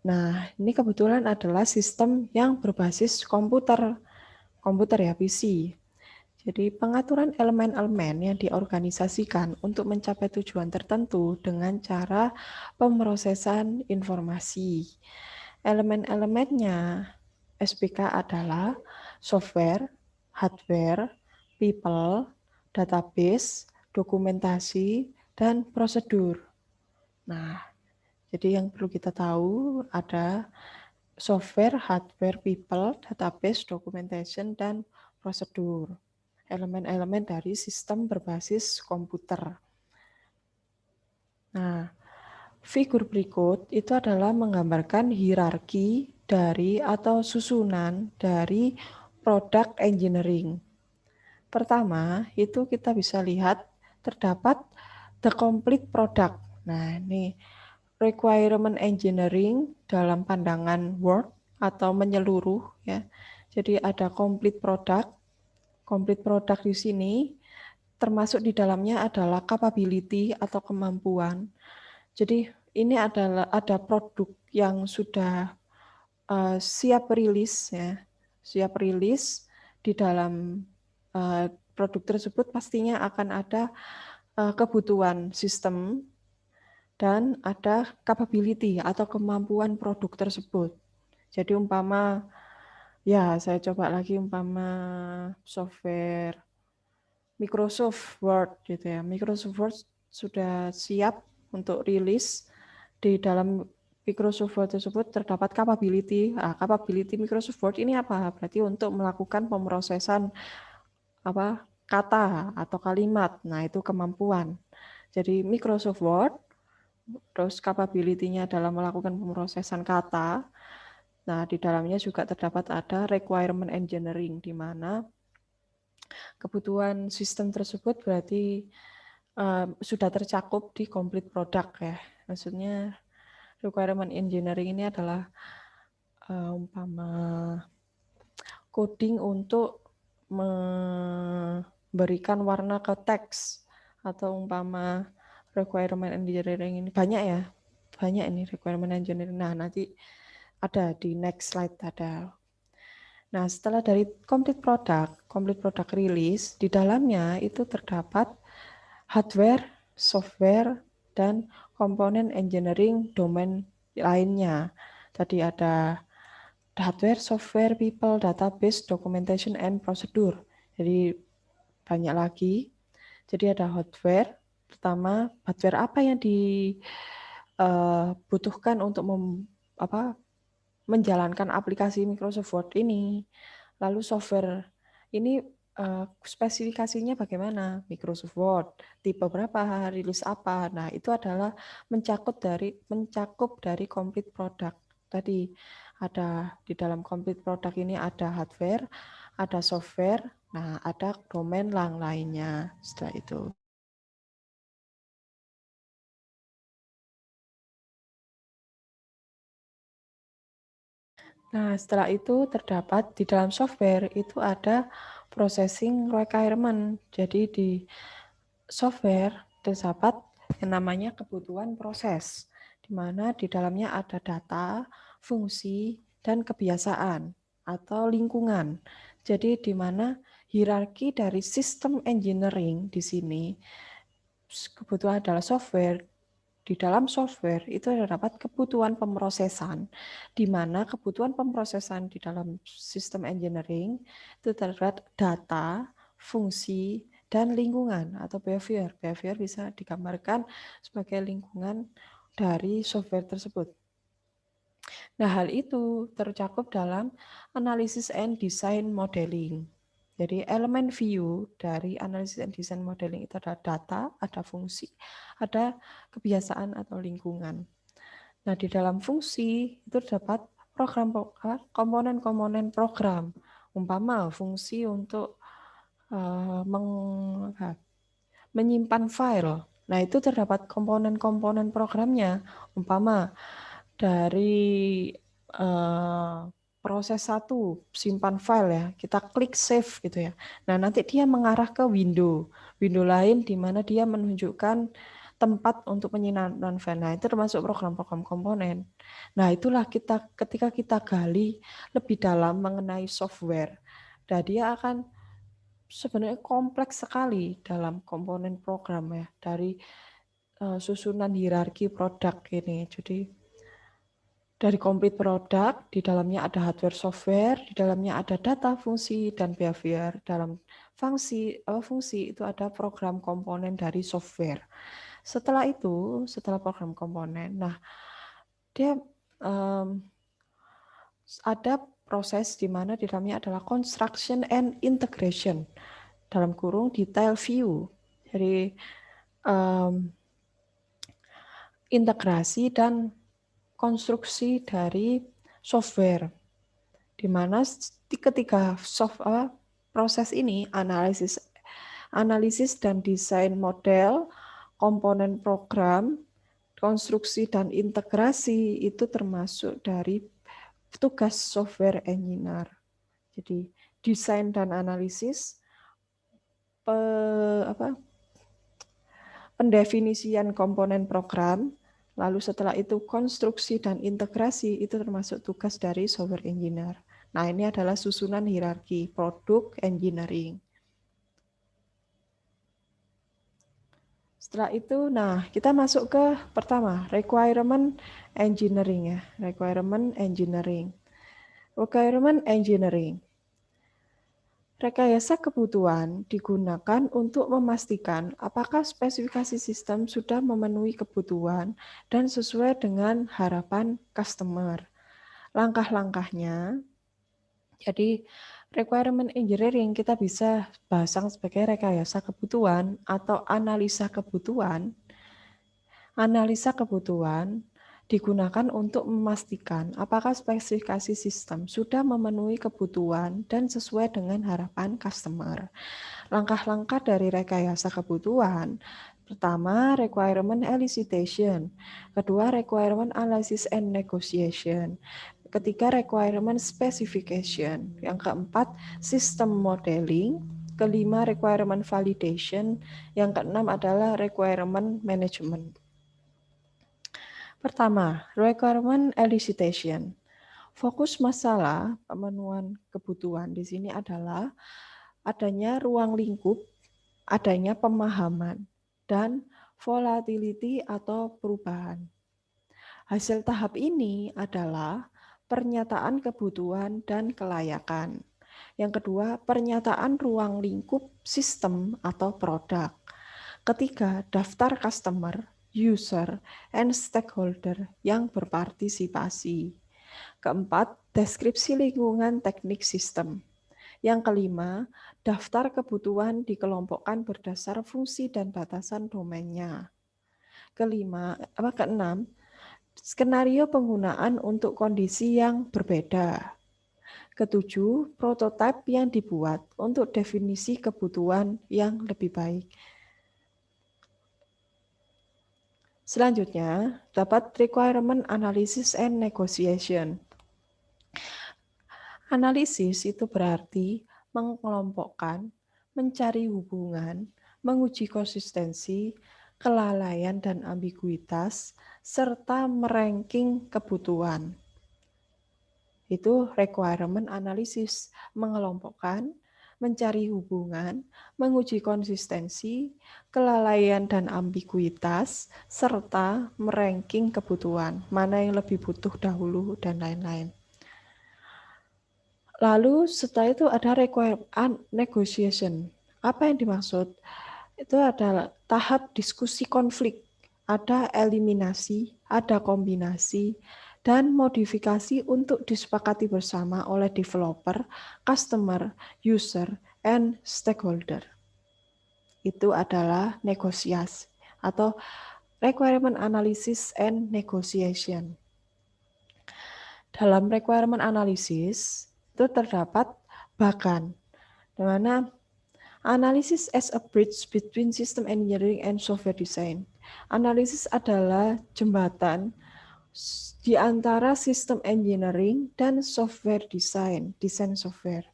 nah ini kebetulan adalah sistem yang berbasis komputer ya PC. Jadi pengaturan elemen-elemen yang diorganisasikan untuk mencapai tujuan tertentu dengan cara pemrosesan informasi. Elemen-elemennya SPK adalah software, hardware, people, database, dokumentasi, dan prosedur. Nah, jadi yang perlu kita tahu ada software, hardware, people, database, documentation, dan prosedur. Elemen-elemen dari sistem berbasis komputer. Nah, figur berikut itu adalah menggambarkan hierarki dari atau susunan dari produk engineering. Pertama, itu kita bisa lihat terdapat the complete product. Nah, ini requirement engineering dalam pandangan Word atau menyeluruh ya. Jadi ada complete product. Complete product di sini termasuk di dalamnya adalah capability atau kemampuan. Jadi ini adalah ada produk yang sudah siap rilis ya. Siap rilis di dalam produk tersebut pastinya akan ada kebutuhan sistem dan ada capability atau kemampuan produk tersebut. Jadi umpama, ya saya coba lagi umpama software Microsoft Word gitu ya. Microsoft Word sudah siap untuk rilis. Di dalam Microsoft Word tersebut terdapat capability. Nah, capability Microsoft Word ini apa? Berarti untuk melakukan pemrosesan kata atau kalimat. Nah, itu kemampuan. Jadi Microsoft Word terus capability-nya adalah melakukan pemrosesan kata. Nah, di dalamnya juga terdapat ada requirement engineering, di mana kebutuhan sistem tersebut berarti sudah tercakup di complete product ya. Maksudnya requirement engineering ini adalah umpama coding untuk memberikan warna ke teks atau umpama requirement engineering ini banyak ya. Banyak ini requirement engineering. Nah, nanti ada di next slide ada. Nah, setelah dari complete product release, di dalamnya itu terdapat hardware, software, dan komponen engineering domain lainnya. Tadi ada hardware, software, people, database, documentation, and procedure. Jadi banyak lagi. Jadi ada hardware. Pertama, hardware apa yang dibutuhkan untuk menjalankan aplikasi Microsoft Word ini. Lalu software ini spesifikasinya bagaimana? Microsoft Word, tipe berapa, rilis apa. Nah, itu adalah mencakup dari complete product. Tadi ada di dalam complete product ini ada hardware, ada software, nah ada domain lainnya setelah itu. Nah, setelah itu terdapat di dalam software itu ada processing requirement. Jadi di software terdapat yang namanya kebutuhan proses, di mana di dalamnya ada data, fungsi, dan kebiasaan atau lingkungan. Jadi di mana hierarki dari sistem engineering di sini kebutuhan adalah software. Di dalam software itu terdapat kebutuhan pemrosesan, di mana kebutuhan pemrosesan di dalam sistem engineering itu terdapat data, fungsi, dan lingkungan atau behavior. Behavior bisa digambarkan sebagai lingkungan dari software tersebut. Nah, hal itu tercakup dalam analisis and design modeling. Jadi elemen view dari analisis and design modeling itu ada data, ada fungsi, ada kebiasaan atau lingkungan. Nah, di dalam fungsi itu terdapat komponen-komponen program. Umpama fungsi untuk menyimpan file. Nah, itu terdapat komponen-komponen programnya. Umpama dari proses 1 simpan file ya, kita klik save gitu ya. Nah, nanti dia mengarah ke window lain di mana dia menunjukkan tempat untuk penyimpanan file. Nah, itu termasuk program-program komponen. Nah, itulah ketika kita gali lebih dalam mengenai software. Dan dia akan sebenarnya kompleks sekali dalam komponen program ya, dari susunan hierarki produk ini. Jadi dari complete product, di dalamnya ada hardware software, di dalamnya ada data, fungsi, dan behavior. Dalam fungsi itu ada program komponen dari software. Setelah itu, setelah program komponen, nah dia ada proses di mana di dalamnya adalah construction and integration, dalam kurung detail view. Jadi integrasi dan konstruksi dari software, di mana ketika proses ini analisis dan desain model, komponen program, konstruksi dan integrasi itu termasuk dari tugas software engineer. Jadi desain dan analisis, pendefinisian komponen program, lalu setelah itu konstruksi dan integrasi itu termasuk tugas dari software engineer. Nah, ini adalah susunan hierarki produk engineering. Setelah itu, nah kita masuk ke pertama, requirement engineering ya. Requirement engineering. Rekayasa kebutuhan digunakan untuk memastikan apakah spesifikasi sistem sudah memenuhi kebutuhan dan sesuai dengan harapan customer. Langkah-langkahnya, jadi requirement engineering kita bisa bahas sebagai rekayasa kebutuhan atau analisa kebutuhan. Analisa kebutuhan digunakan untuk memastikan apakah spesifikasi sistem sudah memenuhi kebutuhan dan sesuai dengan harapan customer. Langkah-langkah dari rekayasa kebutuhan, pertama, requirement elicitation. Kedua, requirement analysis and negotiation. Ketiga, requirement specification. Yang keempat, system modeling. Kelima, requirement validation. Yang keenam adalah requirement management. Pertama, requirement elicitation. Fokus masalah pemenuhan kebutuhan di sini adalah adanya ruang lingkup, adanya pemahaman, dan volatility atau perubahan. Hasil tahap ini adalah pernyataan kebutuhan dan kelayakan. Yang kedua, pernyataan ruang lingkup sistem atau produk. Ketiga, daftar customer, user, and stakeholder yang berpartisipasi. Keempat, deskripsi lingkungan teknik sistem. Yang kelima, daftar kebutuhan dikelompokkan berdasar fungsi dan batasan domainnya. Keenam, skenario penggunaan untuk kondisi yang berbeda. Ketujuh, prototipe yang dibuat untuk definisi kebutuhan yang lebih baik. Selanjutnya, dapat requirement analysis and negotiation. Analisis itu berarti mengelompokkan, mencari hubungan, menguji konsistensi, kelalaian dan ambiguitas, serta meranking kebutuhan. Itu requirement analysis, mengelompokkan, mencari hubungan, menguji konsistensi, kelalaian dan ambiguitas, serta meranking kebutuhan, mana yang lebih butuh dahulu, dan lain-lain. Lalu setelah itu ada requirement negotiation. Apa yang dimaksud? Itu adalah tahap diskusi konflik, ada eliminasi, ada kombinasi, dan modifikasi untuk disepakati bersama oleh developer, customer, user, and stakeholder. Itu adalah negosiasi atau requirement analysis and negotiation. Dalam requirement analysis itu terdapat bahkan di mana analisis as a bridge between system engineering and software design. Analisis adalah jembatan di antara sistem engineering dan software design, desain software.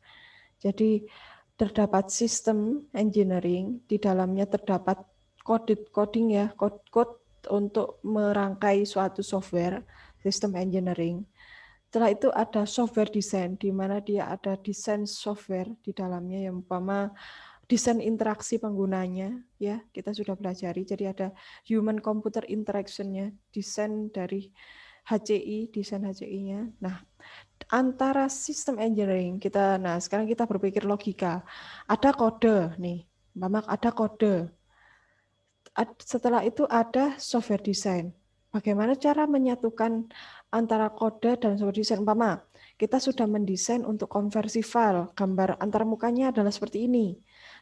Jadi terdapat sistem engineering, di dalamnya terdapat coding ya, code untuk merangkai suatu software, sistem engineering. Setelah itu ada software design, di mana dia ada desain software di dalamnya yang umpama desain interaksi penggunanya, ya kita sudah pelajari. Jadi ada human computer interaction-nya, desain dari HCI, desain HCI-nya. Nah, antara sistem engineering sekarang kita berpikir logika. Ada kode nih, umpama ada kode. Setelah itu ada software design. Bagaimana cara menyatukan antara kode dan software design? Umpama kita sudah mendesain untuk konversi file, gambar antarmukanya adalah seperti ini.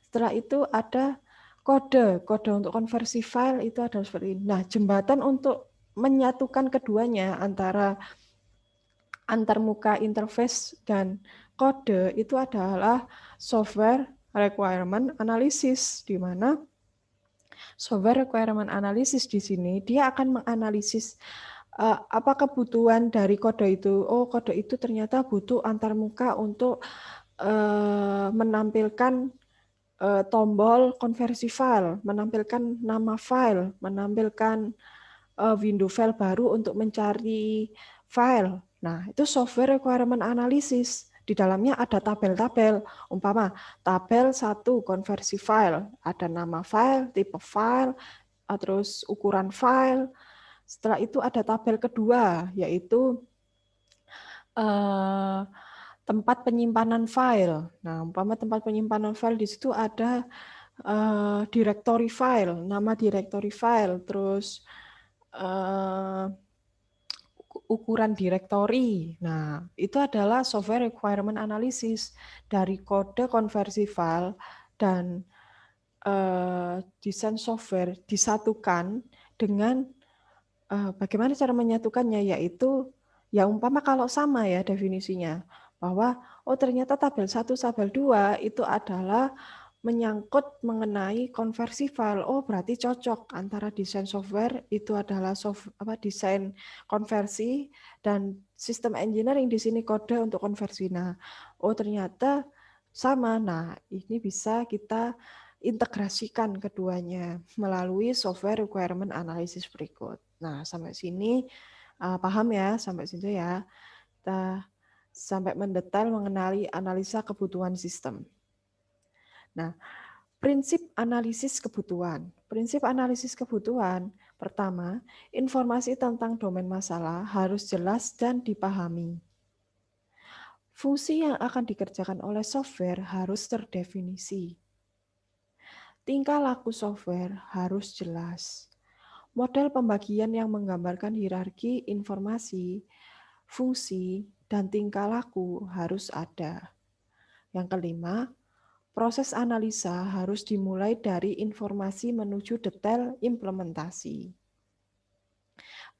Setelah itu ada kode untuk konversi file itu adalah seperti ini. Nah, jembatan untuk menyatukan keduanya antara antarmuka interface dan kode itu adalah software requirement analysis, di mana software requirement analysis di sini dia akan menganalisis apa kebutuhan dari kode itu. Oh, kode itu ternyata butuh antarmuka untuk menampilkan tombol konversi file, menampilkan nama file, menampilkan window file baru untuk mencari file. Nah, itu software requirement analysis. Di dalamnya ada tabel-tabel. Umpama tabel 1 konversi file, ada nama file, tipe file, terus ukuran file. Setelah itu ada tabel kedua, yaitu tempat penyimpanan file. Nah, umpama tempat penyimpanan file di situ ada directory file, nama directory file, terus ukuran directory. Nah, itu adalah software requirement analysis dari kode konversi file dan desain software disatukan dengan bagaimana cara menyatukannya, yaitu ya umpama kalau sama ya definisinya, bahwa oh ternyata tabel 1, tabel 2 itu adalah menyangkut mengenai konversi file. Oh, berarti cocok antara desain software itu adalah desain konversi dan sistem engineering di sini kode untuk konversi. Nah, oh ternyata sama. Nah, ini bisa kita integrasikan keduanya melalui software requirement analysis berikut. Nah, sampai sini paham ya, sampai sini ya. Kita sampai mendetail mengenali analisa kebutuhan sistem. Nah, prinsip analisis kebutuhan. Prinsip analisis kebutuhan, pertama, informasi tentang domain masalah harus jelas dan dipahami. Fungsi yang akan dikerjakan oleh software harus terdefinisi. Tingkah laku software harus jelas. Model pembagian yang menggambarkan hierarki informasi, fungsi, dan tingkah laku harus ada. Yang kelima, proses analisa harus dimulai dari informasi menuju detail implementasi.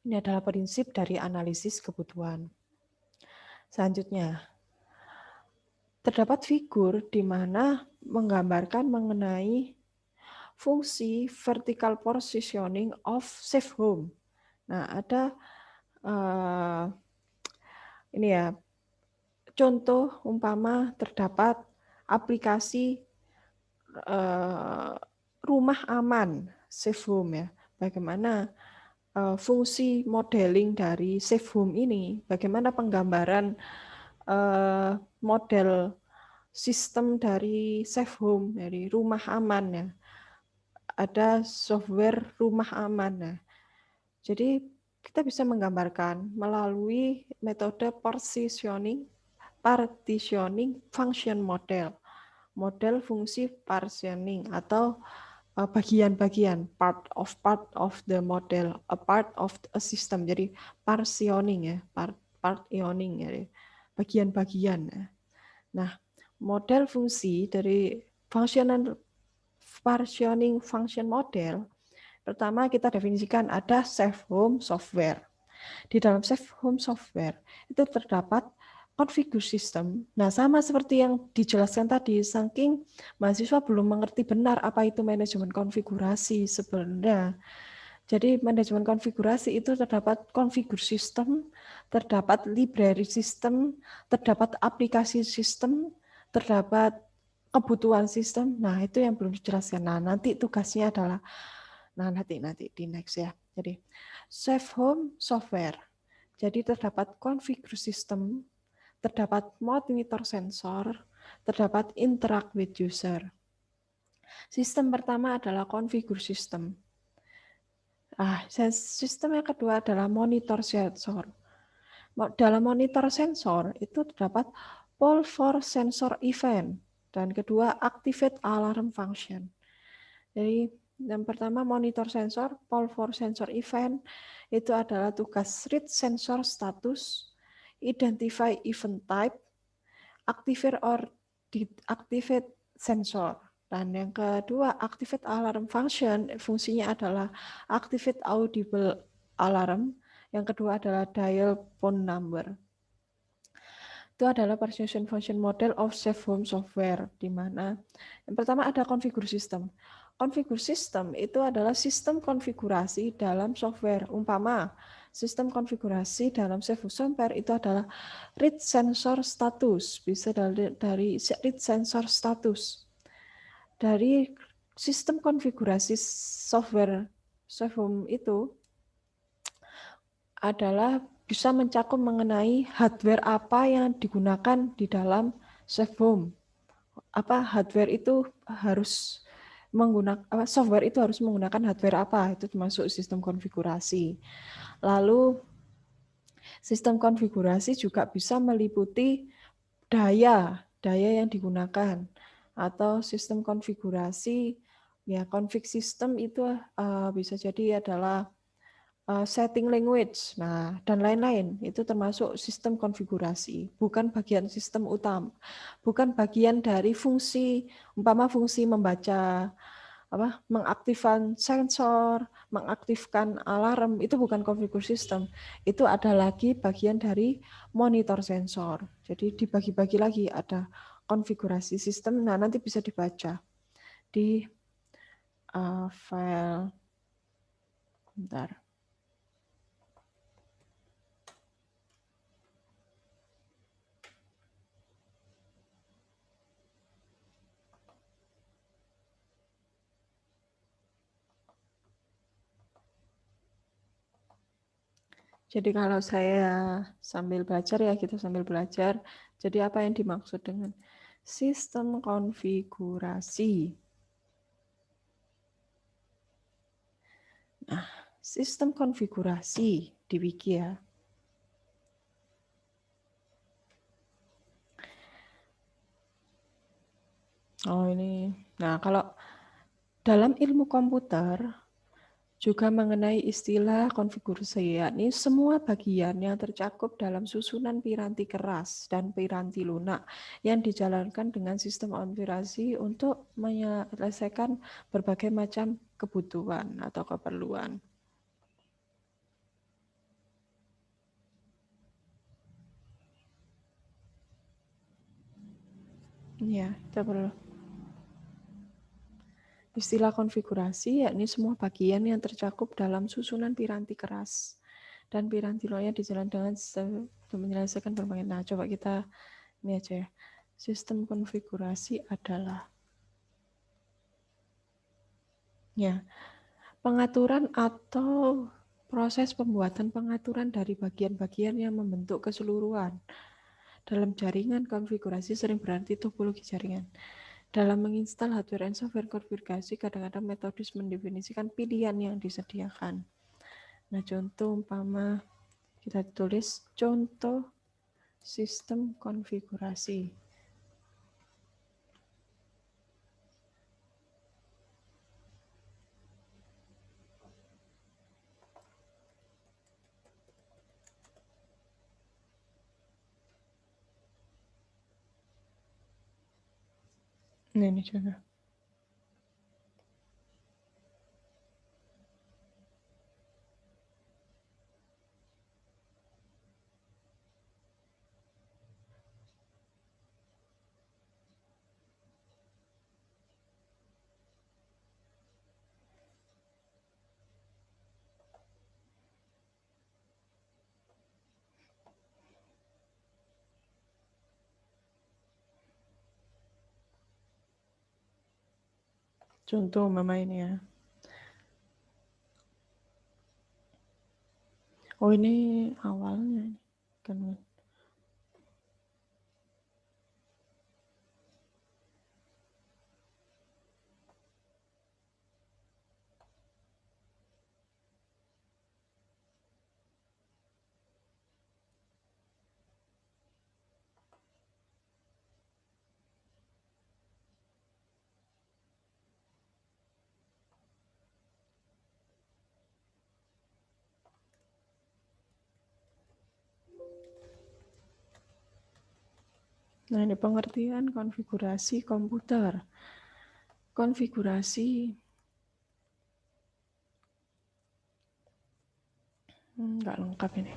Ini adalah prinsip dari analisis kebutuhan. Selanjutnya, terdapat figur di mana menggambarkan mengenai fungsi vertical positioning of safe home. Nah, ada ini ya, contoh umpama terdapat aplikasi rumah aman, safe home ya. Bagaimana fungsi modeling dari safe home ini, bagaimana penggambaran model sistem dari safe home, dari rumah aman ya. Ada software rumah aman ya. Jadi kita bisa menggambarkan melalui metode partitioning function model. Model fungsi partitioning atau bagian-bagian, part of the model, a part of a system. Jadi partitioning ya, partitioning ya, bagian-bagian. Nah, model fungsi dari partitioning function model, pertama kita definisikan ada safe home software. Di dalam safe home software itu terdapat configure system. Nah, sama seperti yang dijelaskan tadi, saking mahasiswa belum mengerti benar apa itu manajemen konfigurasi sebenarnya. Jadi manajemen konfigurasi itu terdapat configure system, terdapat library system, terdapat aplikasi system, terdapat kebutuhan sistem. Nah, itu yang belum dijelaskan. Nah, nanti tugasnya adalah nanti di next ya. Jadi safe home software. Jadi terdapat configure system, terdapat monitor sensor, terdapat interact with user. Sistem pertama adalah configure system. Sistem yang kedua adalah monitor sensor. Dalam monitor sensor itu terdapat poll for sensor event dan kedua activate alarm function. Jadi yang pertama monitor sensor, poll for sensor event itu adalah tugas read sensor status, identify event type, activate or deactivate sensor. Dan yang kedua activate alarm function fungsinya adalah activate audible alarm. Yang kedua adalah dial phone number. Itu adalah partition function model of safe home software, di mana yang pertama ada configure system. Configure system itu adalah sistem konfigurasi dalam software. Umpama sistem konfigurasi dalam safe home software itu adalah read sensor status, bisa dari read sensor status. Dari sistem konfigurasi software safe home itu adalah bisa mencakup mengenai hardware apa yang digunakan di dalam safe home. Hardware itu harus menggunakan software itu harus menggunakan hardware apa, itu termasuk sistem konfigurasi. Lalu sistem konfigurasi juga bisa meliputi daya yang digunakan atau sistem konfigurasi ya config system itu bisa jadi adalah setting language, dan lain-lain itu termasuk sistem konfigurasi, bukan bagian sistem utama, bukan bagian dari fungsi, umpama fungsi membaca, mengaktifkan sensor, mengaktifkan alarm, itu bukan configure system, itu ada lagi bagian dari monitor sensor. Jadi dibagi-bagi lagi ada konfigurasi sistem, nanti bisa dibaca di file, bentar. Jadi kalau saya sambil belajar ya kita sambil belajar. Jadi apa yang dimaksud dengan sistem konfigurasi? Nah, sistem konfigurasi di Wiki ya. Oh ini. Nah kalau dalam ilmu komputer juga mengenai istilah konfigurasi, yakni semua bagian yang tercakup dalam susunan piranti keras dan piranti lunak yang dijalankan dengan sistem konfigurasi untuk menyelesaikan berbagai macam kebutuhan atau keperluan. Ya, kita perlu. Istilah konfigurasi yakni semua bagian yang tercakup dalam susunan piranti keras dan piranti lunak yang dijalankan dengan menyelesaikan berbagai. Nah, coba kita ini aja ya. Sistem konfigurasi adalah pengaturan atau proses pembuatan pengaturan dari bagian-bagian yang membentuk keseluruhan. Dalam jaringan konfigurasi sering berarti topologi jaringan. Dalam menginstal hardware dan software konfigurasi, kadang-kadang metodis mendefinisikan pilihan yang disediakan. Nah, contoh umpama kita tulis contoh sistem konfigurasi. Nah, ini contoh. Contoh mama ini ya. Oh ini awalnya kan. Nah ini pengertian konfigurasi komputer. Konfigurasi nggak lengkap ini.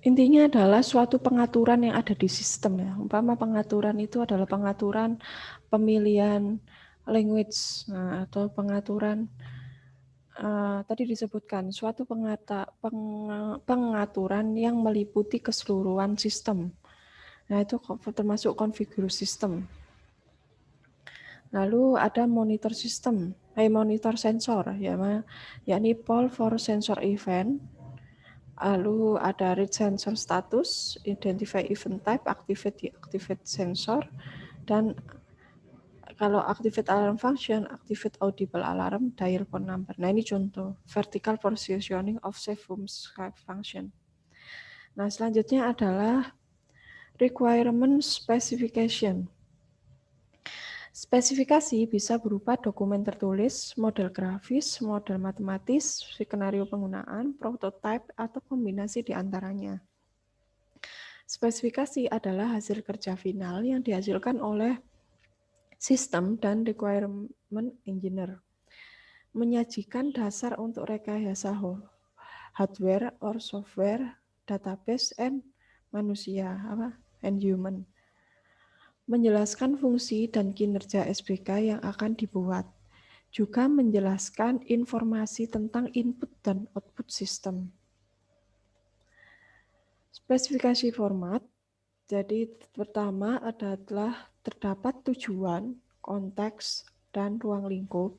Intinya adalah suatu pengaturan yang ada di sistem ya. Umpama pengaturan itu adalah pengaturan pemilihan language atau pengaturan tadi disebutkan suatu pengaturan yang meliputi keseluruhan sistem. Nah itu termasuk konfigurasi sistem. Lalu ada monitor system, monitor sensor, yakni poll for sensor event. Lalu ada read sensor status, identify event type, activate sensor, dan kalau activate alarm function, activate audible alarm, dial phone number. Nah ini contoh vertical positioning of safe room function. Nah selanjutnya adalah requirement specification. Spesifikasi bisa berupa dokumen tertulis, model grafis, model matematis, skenario penggunaan, prototipe, atau kombinasi di antaranya. Spesifikasi adalah hasil kerja final yang dihasilkan oleh sistem dan requirement engineer. Menyajikan dasar untuk rekayasa hardware or software, database, and manusia, and human. Menjelaskan fungsi dan kinerja SPK yang akan dibuat, juga menjelaskan informasi tentang input dan output sistem. Spesifikasi format, jadi pertama adalah terdapat tujuan, konteks, dan ruang lingkup.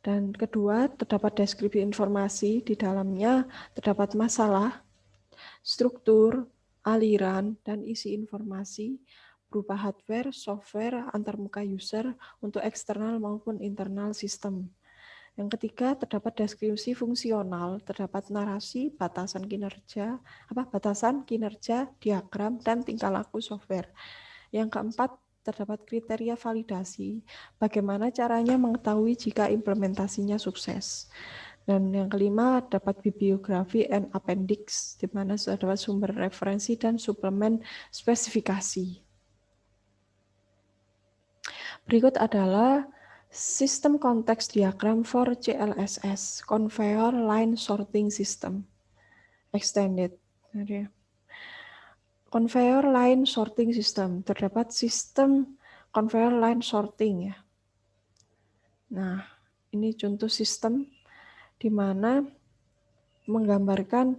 Dan kedua, terdapat deskripsi informasi, di dalamnya terdapat masalah, struktur, aliran, dan isi informasi, berupa hardware, software, antarmuka user untuk eksternal maupun internal sistem. Yang ketiga, terdapat deskripsi fungsional, terdapat narasi, batasan kinerja, diagram, dan tingkah laku software. Yang keempat, terdapat kriteria validasi, bagaimana caranya mengetahui jika implementasinya sukses. Dan yang kelima, dapat bibliografi and appendix, di mana terdapat sumber referensi dan suplemen spesifikasi. Berikut adalah sistem konteks diagram for CLSS, Conveyor Line Sorting System, Extended. Conveyor Line Sorting System, terdapat sistem conveyor line sorting ya. Nah, ini contoh sistem di mana menggambarkan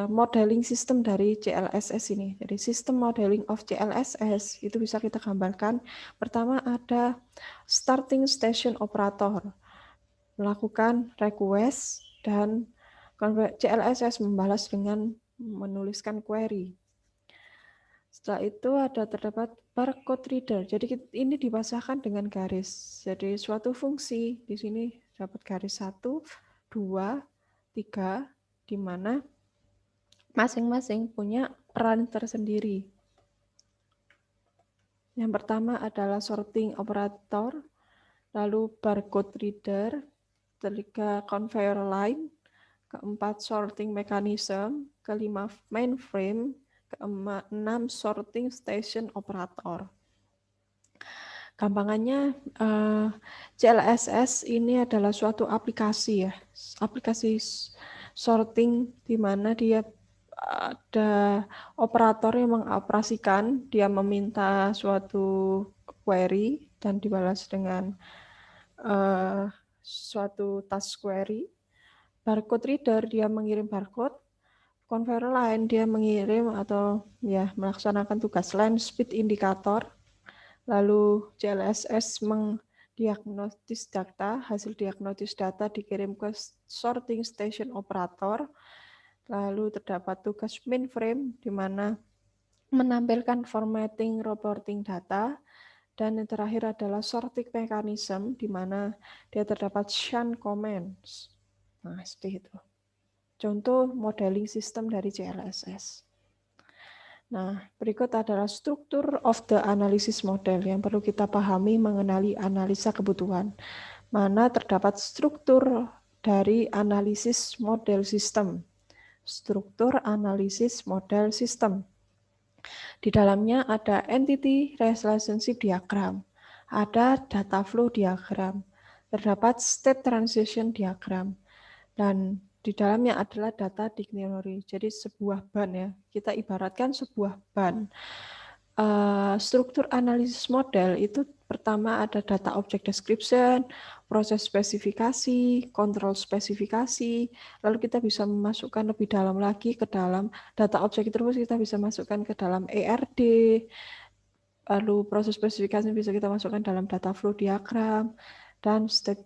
modeling sistem dari CLSS ini. Jadi sistem modeling of CLSS itu bisa kita gambarkan. Pertama ada starting station operator, melakukan request dan CLSS membalas dengan menuliskan query. Setelah itu terdapat barcode reader. Jadi ini dipasangkan dengan garis. Jadi suatu fungsi di sini dapat garis 1, 2, 3, di mana masing-masing punya peran tersendiri. Yang pertama adalah sorting operator, lalu barcode reader, ketiga conveyor line, keempat sorting mechanism, kelima mainframe, Keenam, sorting station operator. Gampangannya CLSS ini adalah suatu aplikasi ya, aplikasi sorting di mana dia ada operator yang mengoperasikan, dia meminta suatu query dan dibalas dengan suatu task query. Barcode reader dia mengirim barcode, conveyor line dia mengirim atau ya melaksanakan tugas line speed indicator. Lalu CLSS mendiagnosis data, hasil diagnosis data dikirim ke sorting station operator. Lalu terdapat tugas mainframe di mana menampilkan formatting reporting data. Dan yang terakhir adalah sorting mechanism di mana dia terdapat shunt commands. Nah, seperti itu. Contoh modeling sistem dari CLSS. Nah, berikut adalah struktur of the analysis model yang perlu kita pahami mengenali analisa kebutuhan. Mana terdapat struktur dari analisis model sistem. Struktur analisis model sistem. Di dalamnya ada entity relationship diagram, ada data flow diagram, terdapat state transition diagram, dan di dalamnya adalah data dictionary. Jadi sebuah ban ya, kita ibaratkan sebuah ban. Struktur analisis model itu pertama ada data object description, proses spesifikasi, kontrol spesifikasi, lalu kita bisa memasukkan lebih dalam lagi ke dalam data object terus kita bisa masukkan ke dalam ERD, lalu proses spesifikasi bisa kita masukkan dalam data flow diagram, dan state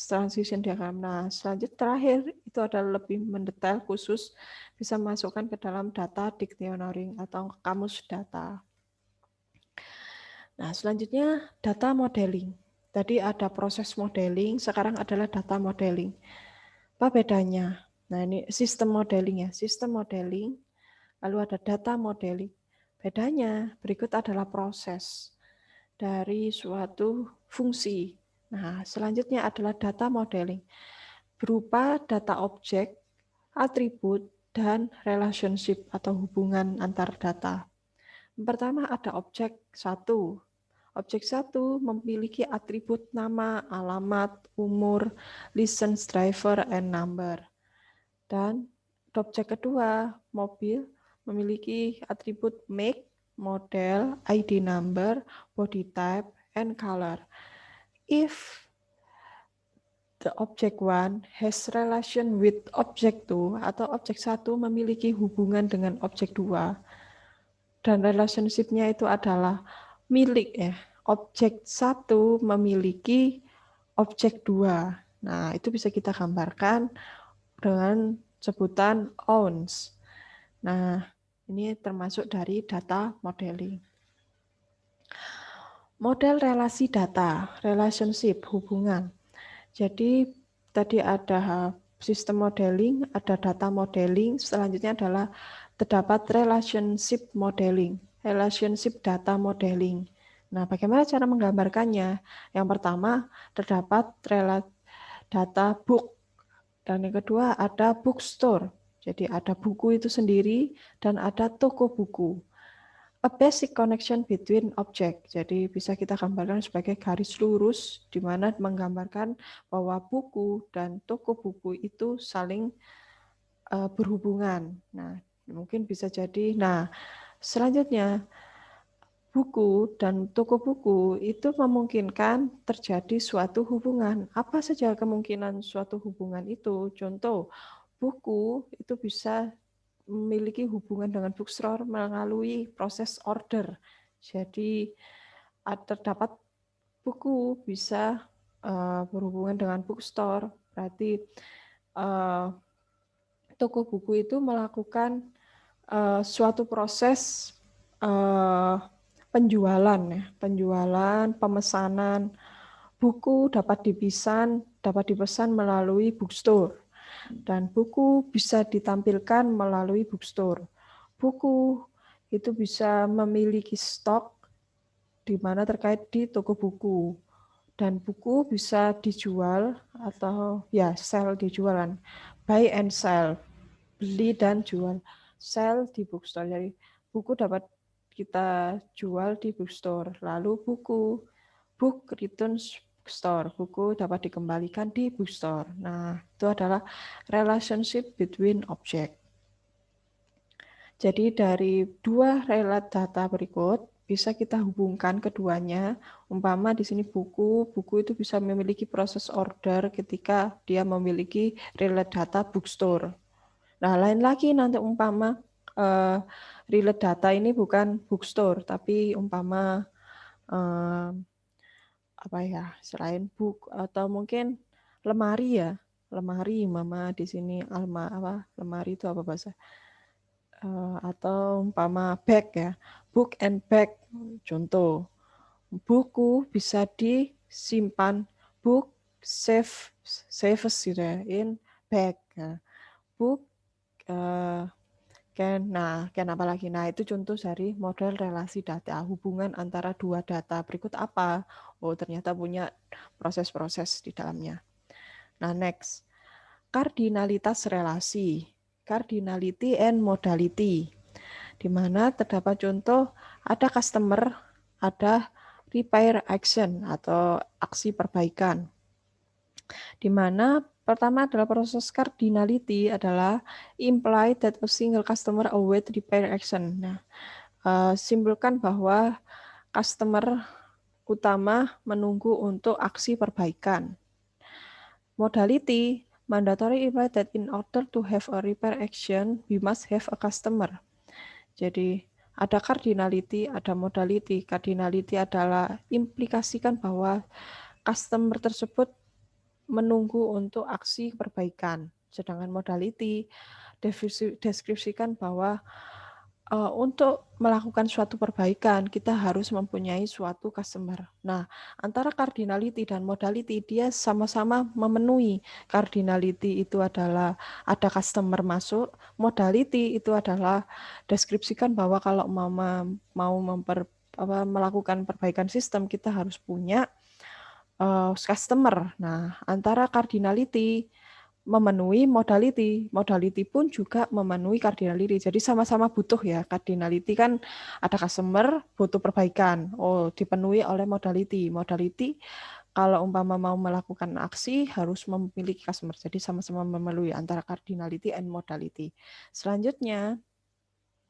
transition diagram. Nah, selanjutnya terakhir itu adalah lebih mendetail khusus bisa masukkan ke dalam data dictionary atau kamus data. Nah, selanjutnya data modeling. Tadi ada proses modeling, sekarang adalah data modeling. Apa bedanya? Nah, ini sistem modeling ya. Sistem modeling, lalu ada data modeling. Bedanya berikut adalah proses dari suatu fungsi. Nah, selanjutnya adalah data modeling. Berupa data objek, atribut, dan relationship atau hubungan antar data. Pertama ada objek 1. Objek 1 memiliki atribut nama, alamat, umur, license driver, and number. Dan objek kedua, mobil, memiliki atribut make, model, ID number, body type, and color. If the object 1 has relation with object 2 atau objek 1 memiliki hubungan dengan objek 2 dan relationship-nya itu adalah milik ya. Objek 1 memiliki objek 2. Nah, itu bisa kita gambarkan dengan sebutan owns. Nah, ini termasuk dari data modeling. Model relasi data, relationship, hubungan. Jadi tadi ada sistem modeling, ada data modeling, selanjutnya adalah terdapat relationship modeling, relationship data modeling. Nah, bagaimana cara menggambarkannya? Yang pertama, terdapat data book, dan yang kedua ada bookstore. Jadi ada buku itu sendiri dan ada toko buku. A basic connection between object. Jadi bisa kita gambarkan sebagai garis lurus di mana menggambarkan bahwa buku dan toko buku itu saling berhubungan. Nah, mungkin bisa jadi. Nah, selanjutnya buku dan toko buku itu memungkinkan terjadi suatu hubungan. Apa saja kemungkinan suatu hubungan itu? Contoh, buku itu bisa memiliki hubungan dengan bookstore melalui proses order. Jadi terdapat buku bisa berhubungan dengan bookstore. Berarti toko buku itu melakukan suatu proses penjualan, pemesanan buku dapat dipesan melalui bookstore. Dan buku bisa ditampilkan melalui bookstore. Buku itu bisa memiliki stok di mana terkait di toko buku. Dan buku bisa dijual atau ya sell dijualan. Buy and sell, beli dan jual. sell di bookstore. Jadi buku dapat kita jual di bookstore. Lalu book returns bookstore. Buku dapat dikembalikan di bookstore. Nah, itu adalah relationship between object. Jadi dari dua relate data berikut bisa kita hubungkan keduanya. Umpama di sini buku itu bisa memiliki proses order ketika dia memiliki relate data bookstore. Nah, lain lagi nanti umpama relate data ini bukan bookstore, tapi umpama apa ya, selain book atau mungkin lemari ya, lemari mama di sini lemari itu apa bahasa? Atau umpama bag ya, book and bag. Contoh, buku bisa disimpan, book saves gitu ya, in bag. Nah, book can apa lagi? Nah, itu contoh dari model relasi data, hubungan antara dua data. Berikut apa? Oh, ternyata punya proses-proses di dalamnya. Nah, next. Kardinalitas relasi. Cardinality and modality. Di mana terdapat contoh ada customer, ada repair action atau aksi perbaikan. Di mana pertama adalah proses cardinality adalah imply that a single customer await repair action. Nah, simpulkan bahwa customer utama menunggu untuk aksi perbaikan. Modality mandatory imply that in order to have a repair action, we must have a customer. Jadi ada cardinality, ada modality. Cardinality adalah implikasikan bahwa customer tersebut menunggu untuk aksi perbaikan. Sedangkan modality deskripsikan bahwa untuk melakukan suatu perbaikan, kita harus mempunyai suatu customer. Nah, antara cardinality dan modality, dia sama-sama memenuhi. Cardinality itu adalah ada customer masuk, modality itu adalah deskripsikan bahwa kalau mau melakukan perbaikan sistem, kita harus punya customer. Nah, antara cardinality memenuhi modality pun juga memenuhi cardinality. Jadi sama-sama butuh ya. Cardinality kan ada customer, butuh perbaikan. Oh, dipenuhi oleh modality. Modality kalau umpama mau melakukan aksi harus memiliki customer. Jadi sama-sama memenuhi antara cardinality and modality. Selanjutnya,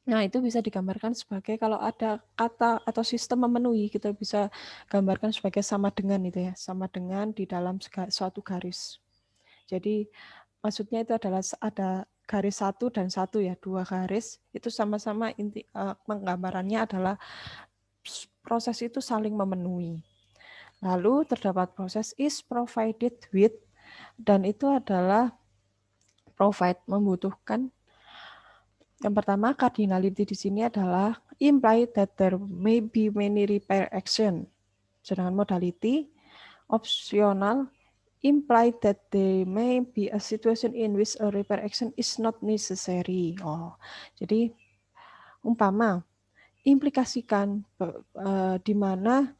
nah itu bisa digambarkan sebagai kalau ada kata atau sistem memenuhi, kita bisa gambarkan sebagai sama dengan itu ya. Sama dengan di dalam suatu garis. Jadi maksudnya itu adalah ada garis 1 dan 1 ya, 2 garis itu sama-sama penggambarannya adalah proses itu saling memenuhi. Lalu terdapat proses is provided with, dan itu adalah provide, membutuhkan. Yang pertama, cardinality di sini adalah imply that there may be many repair action. Sedangkan modality optional imply that there may be a situation in which a repair action is not necessary. Oh, jadi umpama implikasikan di mana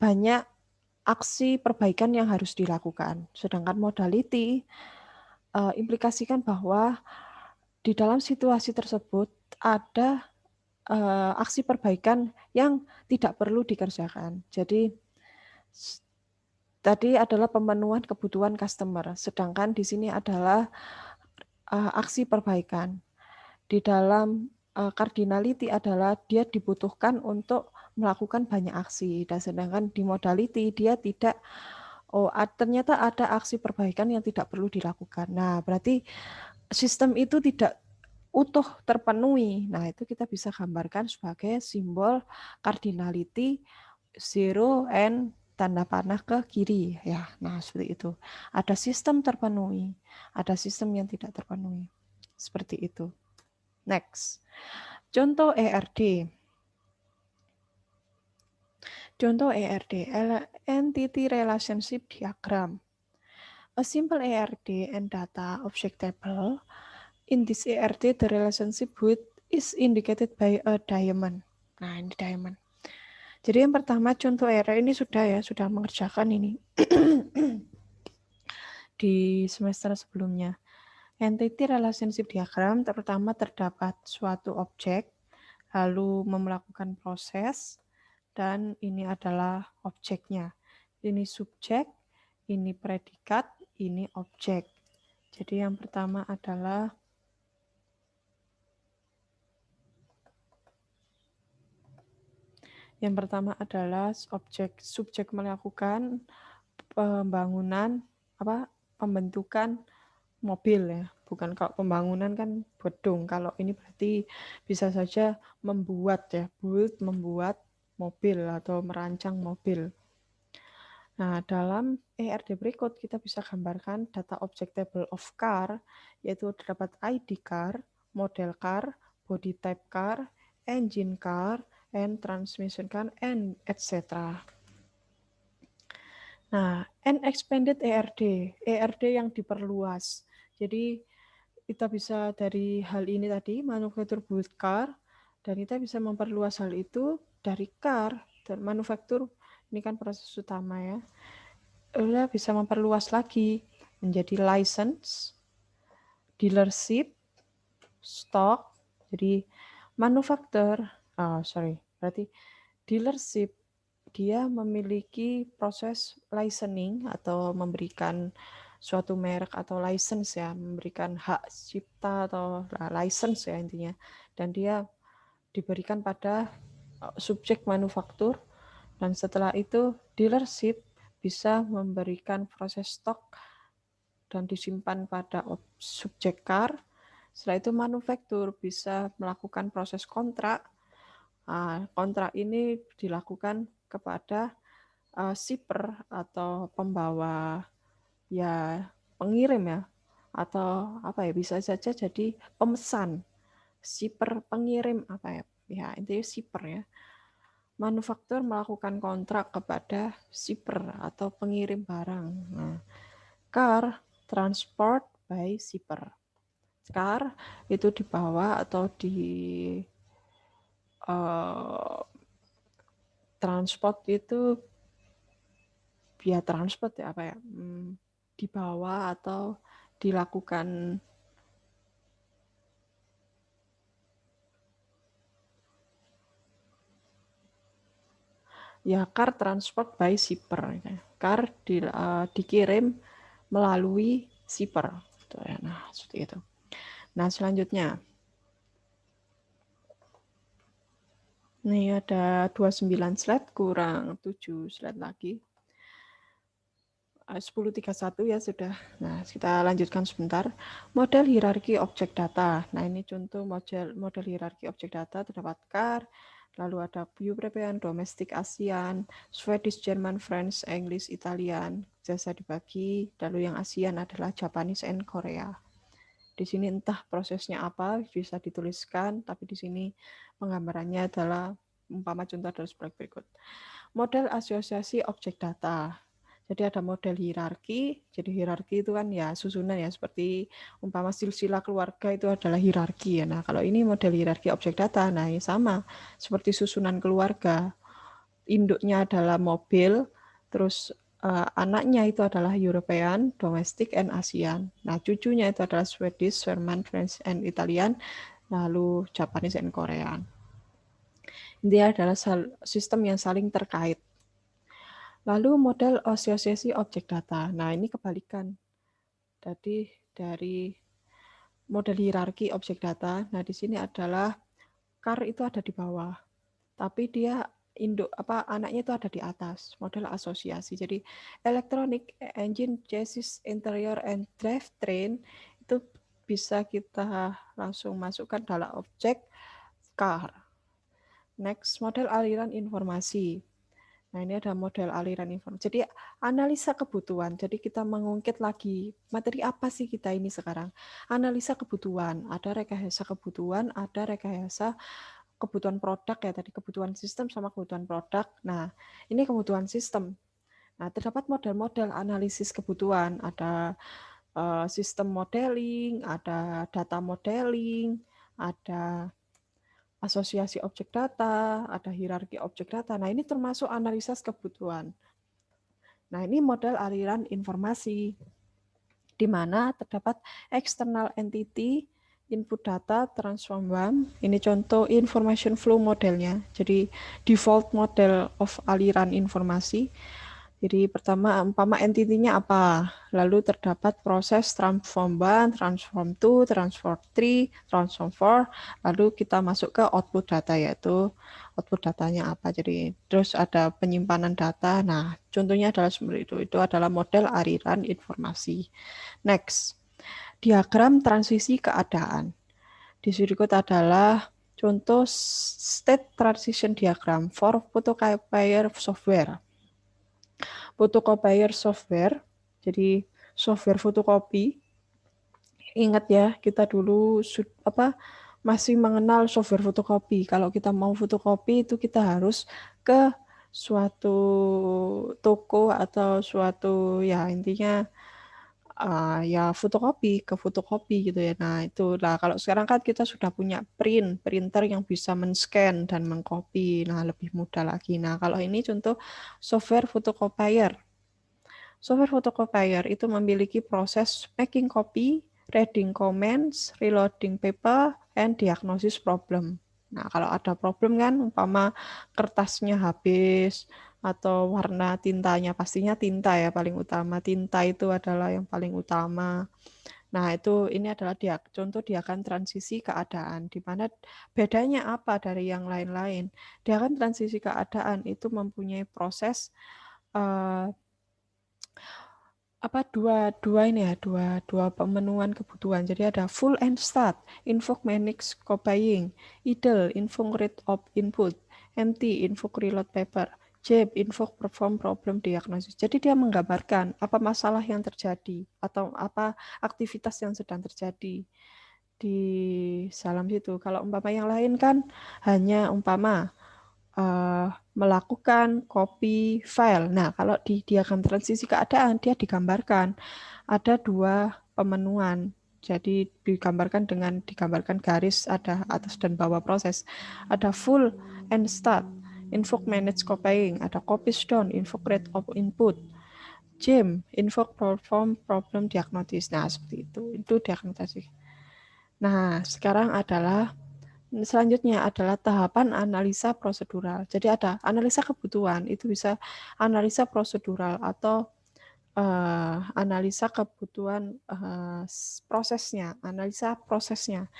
banyak aksi perbaikan yang harus dilakukan. Sedangkan modality implikasikan bahwa di dalam situasi tersebut ada aksi perbaikan yang tidak perlu dikerjakan. Jadi tadi adalah pemenuhan kebutuhan customer, sedangkan di sini adalah aksi perbaikan. Di dalam cardinality adalah dia dibutuhkan untuk melakukan banyak aksi, dan sedangkan di modality dia tidak, ternyata ada aksi perbaikan yang tidak perlu dilakukan. Nah, berarti sistem itu tidak utuh terpenuhi. Nah, itu kita bisa gambarkan sebagai simbol cardinality 0 and tanda panah ke kiri ya. Nah, seperti itu. Ada sistem terpenuhi, ada sistem yang tidak terpenuhi. Seperti itu. Next. Contoh ERD. Contoh ERD, Entity Relationship Diagram. A simple ERD and data object table. In this ERD, the relationship width is indicated by a diamond. Nah, ini diamond. Jadi yang pertama contoh ERD ini sudah mengerjakan ini di semester sebelumnya. Entity relationship diagram terutama terdapat suatu objek, lalu melakukan proses, dan ini adalah objeknya. Ini subjek, ini predikat, ini objek. Jadi yang pertama adalah subjek melakukan pembentukan mobil ya. Bukan kalau pembangunan kan gedung. Kalau ini berarti bisa saja membuat mobil atau merancang mobil. Nah, dalam ERD berikut kita bisa gambarkan data object table of car, yaitu terdapat ID car, model car, body type car, engine car, and transmission car, and etc. Nah, and expanded ERD yang diperluas. Jadi kita bisa dari hal ini tadi, manufaktur build car, dan kita bisa memperluas hal itu dari car, dan manufaktur, ini kan proses utama ya. Udah bisa memperluas lagi menjadi license, dealership, stock. Jadi manufaktur, berarti dealership dia memiliki proses licensing atau memberikan suatu merek atau license ya, memberikan hak cipta atau license ya intinya, dan dia diberikan pada subjek manufaktur, dan setelah itu dealership bisa memberikan proses stok dan disimpan pada subjek car. Setelah itu manufaktur bisa melakukan proses kontrak. Kontrak ini dilakukan kepada shipper atau pembawa ya, pengirim ya, atau apa ya, bisa saja jadi pemesan, shipper, pengirim apa ya, intinya shipper ya. Manufaktur melakukan kontrak kepada shipper atau pengirim barang. Nah, car transport by shipper. Car itu dibawa atau transport itu via transport ya, apa ya, dibawa atau dilakukan ya, car transport by shipper. Car dikirim melalui shipper. Nah, seperti itu. Nah, selanjutnya. Ini ada 29 slide, kurang 7 slide lagi. 10.31 ya sudah. Nah, kita lanjutkan sebentar. Model hierarki objek data. Nah, ini contoh model hierarki objek data, terdapat car, lalu ada European, domestic, ASEAN, Swedish, German, French, English, Italian, jasa dibagi, lalu yang ASEAN adalah Japanese and Korea. Di sini entah prosesnya apa, bisa dituliskan, tapi di sini penggambarannya adalah umpama contoh adalah sebagai berikut. Model asosiasi objek data. Jadi ada model hierarki. Jadi hierarki itu kan ya susunan ya, seperti umpama silsilah keluarga itu adalah hierarki ya. Nah, kalau ini model hierarki objek data, nah ini sama seperti susunan keluarga. Induknya adalah mobil, terus anaknya itu adalah European, domestic, and ASEAN. Nah, cucunya itu adalah Swedish, German, French, and Italian, lalu Japanese, and Korean. Dia adalah sistem yang saling terkait. Lalu model asosiasi objek data. Nah, ini kebalikan. Tadi dari model hierarki objek data, nah di sini adalah car itu ada di bawah. Tapi dia anaknya itu ada di atas, model asosiasi. Jadi electronic, engine, chassis, interior, and drivetrain itu bisa kita langsung masukkan dalam objek car. Next, model aliran informasi. Nah, ini ada model aliran informasi. Jadi analisa kebutuhan. Jadi kita mengungkit lagi materi apa sih kita ini sekarang. Analisa kebutuhan. Ada rekayasa kebutuhan, ada rekayasa kebutuhan produk ya, tadi kebutuhan sistem sama kebutuhan produk. Nah, ini kebutuhan sistem. Nah, terdapat model-model analisis kebutuhan. Ada sistem modeling, ada data modeling, ada asosiasi objek data, ada hierarki objek data. Nah, ini termasuk analisis kebutuhan. Nah, ini model aliran informasi. di mana terdapat external entity, input data, transform BAM. Ini contoh information flow modelnya. Jadi default model of aliran informasi. Jadi pertama, umpama entity-nya apa, lalu terdapat proses transform 1, transform 2, transform 3, transform 4, lalu kita masuk ke output data, yaitu output datanya apa. Jadi terus ada penyimpanan data. Nah, contohnya adalah seperti itu. Itu adalah model aliran informasi. Next, diagram transisi keadaan. Di berikut adalah contoh state transition diagram for photocopier software. Photocopier software, jadi software fotokopi. Ingat ya, kita dulu masih mengenal software fotokopi. Kalau kita mau fotokopi itu kita harus ke suatu toko atau suatu ya intinya ya fotokopi ke fotokopi gitu ya. Nah itulah kalau sekarang kan kita sudah punya printer yang bisa men-scan dan mengcopy. Nah lebih mudah lagi. Nah kalau ini contoh software photocopier. Software photocopier itu memiliki proses making copy, reading comments, reloading paper, and diagnosis problem. Nah, kalau ada problem kan, umpama kertasnya habis, atau warna tintanya, pastinya tinta ya paling utama. Tinta itu adalah yang paling utama. Nah, ini adalah contoh diagram transisi keadaan, di mana bedanya apa dari yang lain-lain. Diagram transisi keadaan itu mempunyai proses dua pemenuhan kebutuhan. Jadi ada full and start, invoke manage copying, idle, invoke read of input, empty, invoke reload paper, jab, invoke perform problem diagnosis. Jadi dia menggambarkan apa masalah yang terjadi atau apa aktivitas yang sedang terjadi di dalam situ. Kalau umpama yang lain kan hanya umpama melakukan copy file. Nah, kalau di diagram transisi keadaan, dia digambarkan ada dua pemenuhan. Jadi digambarkan garis ada atas dan bawah proses. Ada full and start, invoke manage copying, ada copy down, invoke rate of input, jam, invoke perform problem diagnosis. Nah, seperti itu. Itu diagram transisi. Nah, sekarang selanjutnya adalah tahapan analisa prosedural. Jadi ada analisa kebutuhan, itu bisa analisa prosedural atau analisa kebutuhan prosesnya, analisa prosesnya.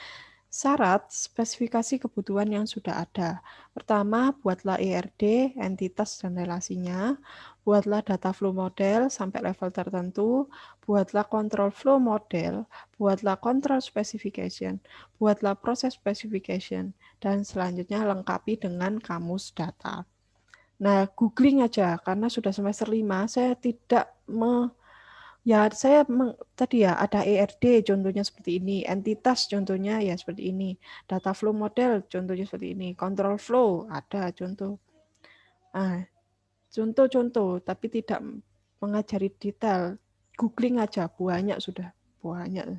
Syarat spesifikasi kebutuhan yang sudah ada. Pertama, buatlah ERD, entitas dan relasinya. Buatlah data flow model sampai level tertentu. Buatlah control flow model. Buatlah control specification. Buatlah proses specification. Dan selanjutnya lengkapi dengan kamus data. Nah, googling aja, karena sudah semester 5, saya tidak tadi ya ada ERD contohnya seperti ini, entitas contohnya ya seperti ini, data flow model contohnya seperti ini, control flow ada contoh. Contoh-contoh tapi tidak mengajari detail. Googling aja banyak sudah banyak.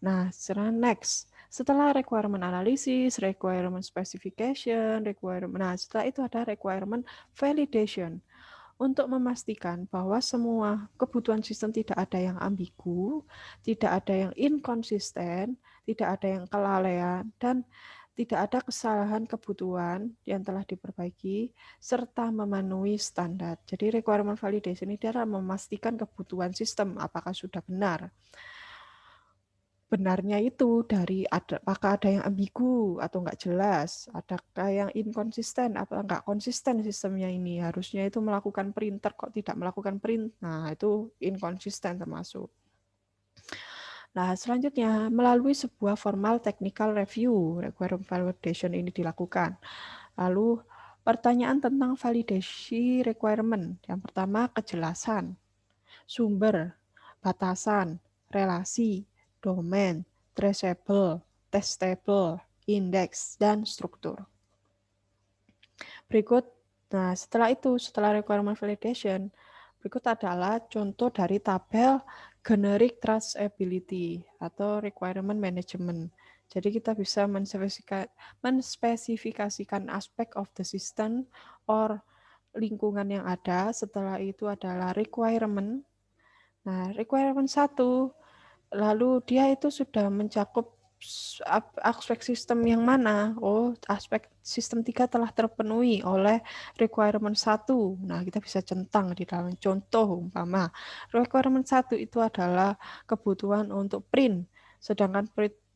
Nah, next. Setelah requirement analysis, requirement specification, setelah itu ada requirement validation. Untuk memastikan bahwa semua kebutuhan sistem tidak ada yang ambigu, tidak ada yang inkonsisten, tidak ada yang kelalaian, dan tidak ada kesalahan kebutuhan yang telah diperbaiki, serta memenuhi standar. Jadi requirement validation ini adalah memastikan kebutuhan sistem apakah sudah benar. Benarnya itu dari apakah ada yang ambigu atau enggak jelas, adakah yang inkonsisten, apa enggak konsisten sistemnya ini, harusnya itu melakukan printer kok tidak melakukan print, nah itu inkonsisten termasuk. Nah selanjutnya melalui sebuah formal technical review, requirement validation ini dilakukan. Lalu pertanyaan tentang validasi requirement, yang pertama kejelasan, sumber, batasan, relasi, domain, traceable, testable, index, dan struktur. Berikut, setelah requirement validation, berikut adalah contoh dari tabel generic traceability atau requirement management. Jadi kita bisa menspesifikasikan aspek of the system or lingkungan yang ada. Setelah itu adalah requirement. Nah, requirement 1 lalu dia itu sudah mencakup aspek sistem yang mana? Oh, aspek sistem 3 telah terpenuhi oleh requirement 1. Nah, kita bisa centang di dalam contoh umpama. Requirement 1 itu adalah kebutuhan untuk print, sedangkan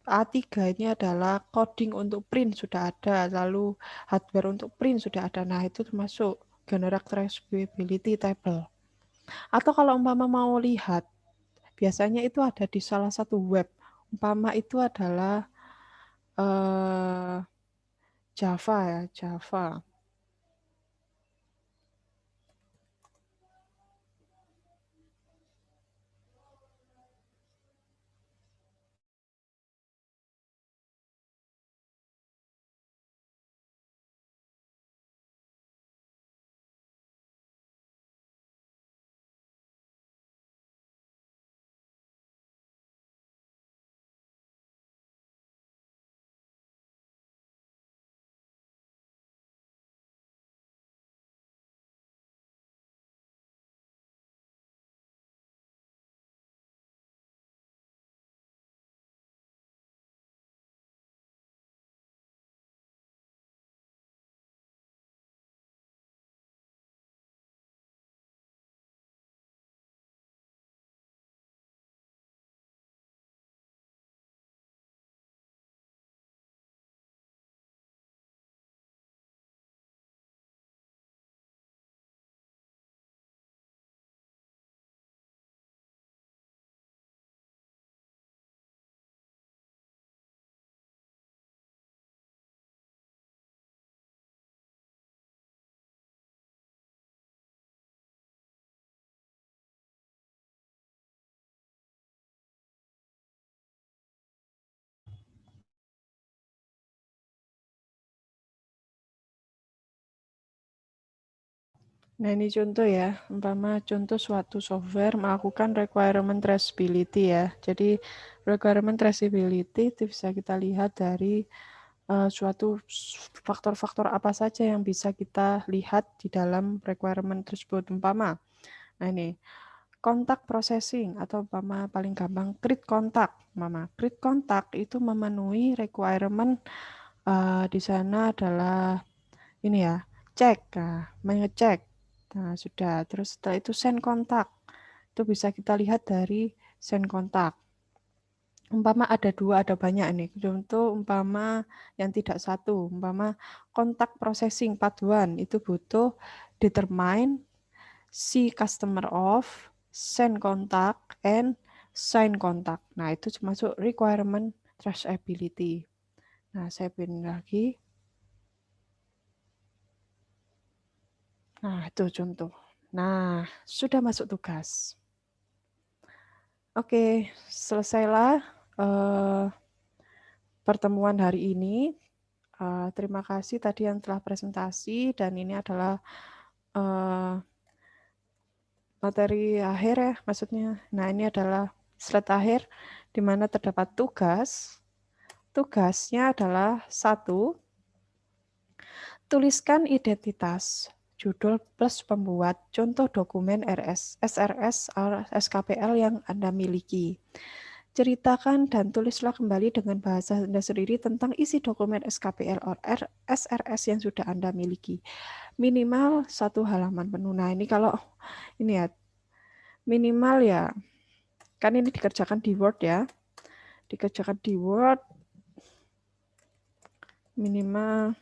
A3 ini adalah coding untuk print sudah ada, lalu hardware untuk print sudah ada. Nah, itu termasuk generate traceability table. Atau kalau umpama mau lihat, biasanya itu ada di salah satu web. Umpama itu adalah Java ya, Java. Nah, ini contoh ya, umpama contoh suatu software melakukan requirement traceability ya. Jadi requirement traceability itu bisa kita lihat dari suatu faktor-faktor apa saja yang bisa kita lihat di dalam requirement tersebut. Umpama, nah ini kontak processing atau umpama paling gampang create kontak. Umpama create kontak itu memenuhi requirement di sana adalah ini ya, cek, mengecek. Nah, sudah. Terus setelah itu send kontak. Itu bisa kita lihat dari send kontak. Umpama ada 2, ada banyak nih. Contoh umpama yang tidak satu. Umpama kontak processing part 1 itu butuh determine see customer of, send kontak, and sign kontak. Nah, itu termasuk requirement traceability. Nah, saya pilih lagi. Nah, itu contoh. Nah, sudah masuk tugas. Oke, selesailah pertemuan hari ini. Terima kasih tadi yang telah presentasi, dan ini adalah materi akhir ya, maksudnya. Nah, ini adalah slide akhir, di mana terdapat tugas. Tugasnya adalah 1, tuliskan identitas judul plus pembuat contoh dokumen SRS SKPL yang Anda miliki. Ceritakan dan tulislah kembali dengan bahasa Anda sendiri tentang isi dokumen SKPL or SRS yang sudah Anda miliki. Minimal 1 halaman penuh. Nah, ini kalau ini ya, minimal ya, kan ini dikerjakan di Word ya. Dikerjakan di Word, minimal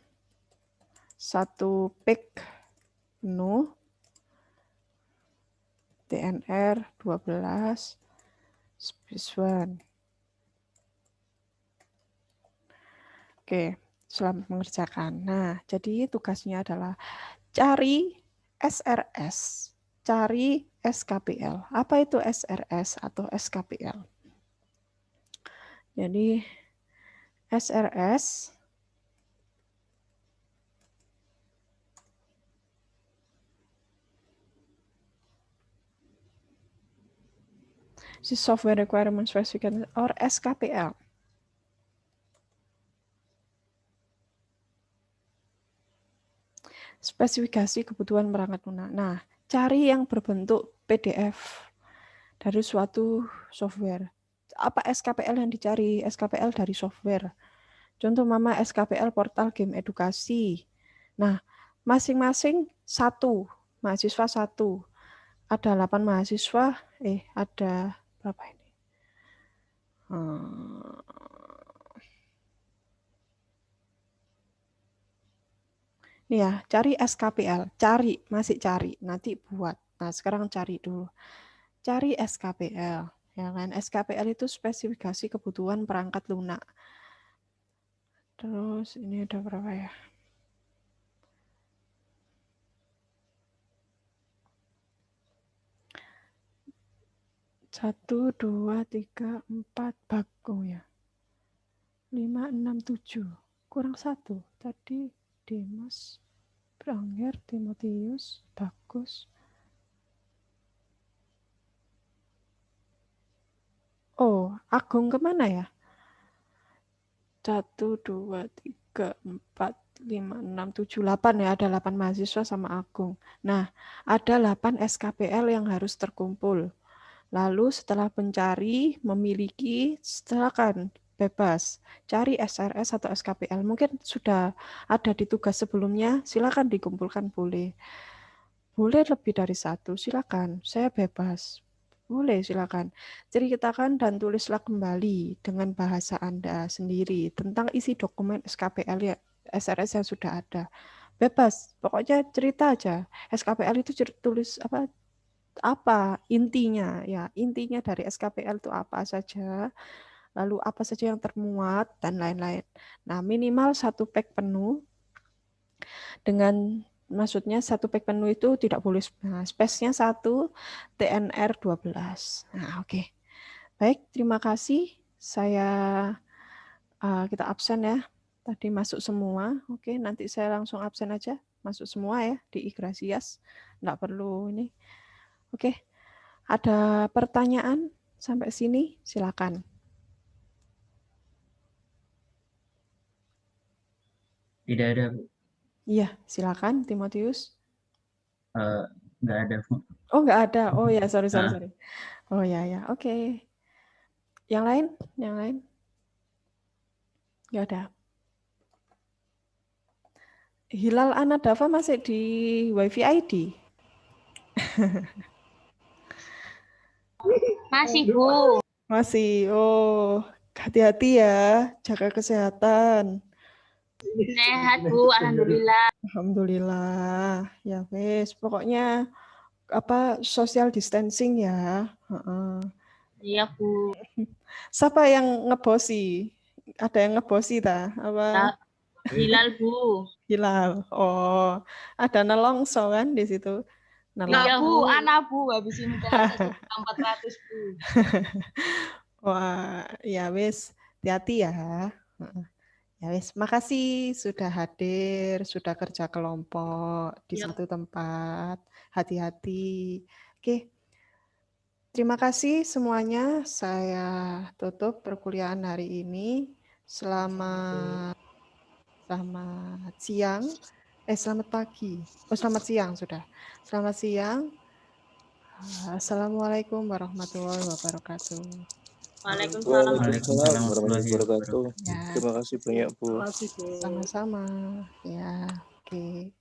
1 page penuh, DNR 12, space 1. Oke, selamat mengerjakan. Nah, jadi tugasnya adalah cari SRS, cari SKPL. Apa itu SRS atau SKPL? Jadi, SRS si Software Requirement Specification or SKPL. Spesifikasi kebutuhan perangkat lunak. Nah, cari yang berbentuk PDF dari suatu software. apa SKPL yang dicari? SKPL dari software. Contoh Mama SKPL portal game edukasi. Nah, masing-masing satu, mahasiswa satu. Ada 8 mahasiswa, ada berapa ini? Nih ya, cari SKPL, masih cari, nanti buat. Nah, sekarang cari dulu. Cari SKPL, ya kan? SKPL itu spesifikasi kebutuhan perangkat lunak. Terus ini ada berapa ya? Satu, dua, tiga, empat, baku ya. 5, 6, 7. Kurang satu. Tadi Dimas, Pranger, Timotius, Bagus. Oh, Agung kemana ya? 1, 2, 3, 4, 5, 6, 7, 8 ya. Ada 8 mahasiswa sama Agung. Nah, ada 8 SKPL yang harus terkumpul. Lalu setelah mencari, memiliki, silakan bebas. Cari SRS atau SKPL. Mungkin sudah ada di tugas sebelumnya, silakan dikumpulkan boleh. Boleh lebih dari satu, silakan. Saya bebas. Boleh, silakan. Ceritakan dan tulislah kembali dengan bahasa Anda sendiri tentang isi dokumen SKPL ya, SRS yang sudah ada. Bebas, pokoknya cerita aja. SKPL itu tulis apa intinya ya, intinya dari SKPL itu apa saja, lalu apa saja yang termuat dan lain-lain. Nah, minimal 1 pack penuh. Dengan maksudnya 1 pack penuh itu tidak boleh space-nya 1, TNR 12. Nah, oke. Baik, terima kasih. Kita absen ya. Tadi masuk semua. Oke, nanti saya langsung absen aja. Masuk semua ya di Igrasias. Enggak perlu ini. Oke. Ada pertanyaan sampai sini? Silakan. Tidak ada, Bu. Iya, silakan Timotius. Nggak ada, Bu. Oh, nggak ada. Oh ya, sorry. Nah. Oh ya, oke. Yang lain? Nggak ada. Hilal Anadafa masih di WiFi ID? Masih, Bu. Masih. Oh, hati-hati ya, jaga kesehatan. Sehat, Bu. Alhamdulillah. Alhamdulillah. Ya wes, pokoknya social distancing ya. Iya, Bu. Siapa yang ngebosi? Ada yang ngebosi ta? Apa? Hilal, Bu. Hilal. Oh, ada nelongso kan di situ. Nah, Bu, anak Bu, habis ini THR 400, Bu. Wah, ya wes, hati-hati ya. Ya wes, makasih sudah hadir, sudah kerja kelompok di satu tempat. Hati-hati. Oke. Terima kasih semuanya. Saya tutup perkuliahan hari ini. Selamat siang. Selamat pagi. Oh, selamat siang sudah. Selamat siang. Assalamualaikum warahmatullahi wabarakatuh. Waalaikumsalam. Waalaikumsalam warahmatullahi wabarakatuh. Ya, Terima kasih banyak, Bu. sama-sama. Ya, oke.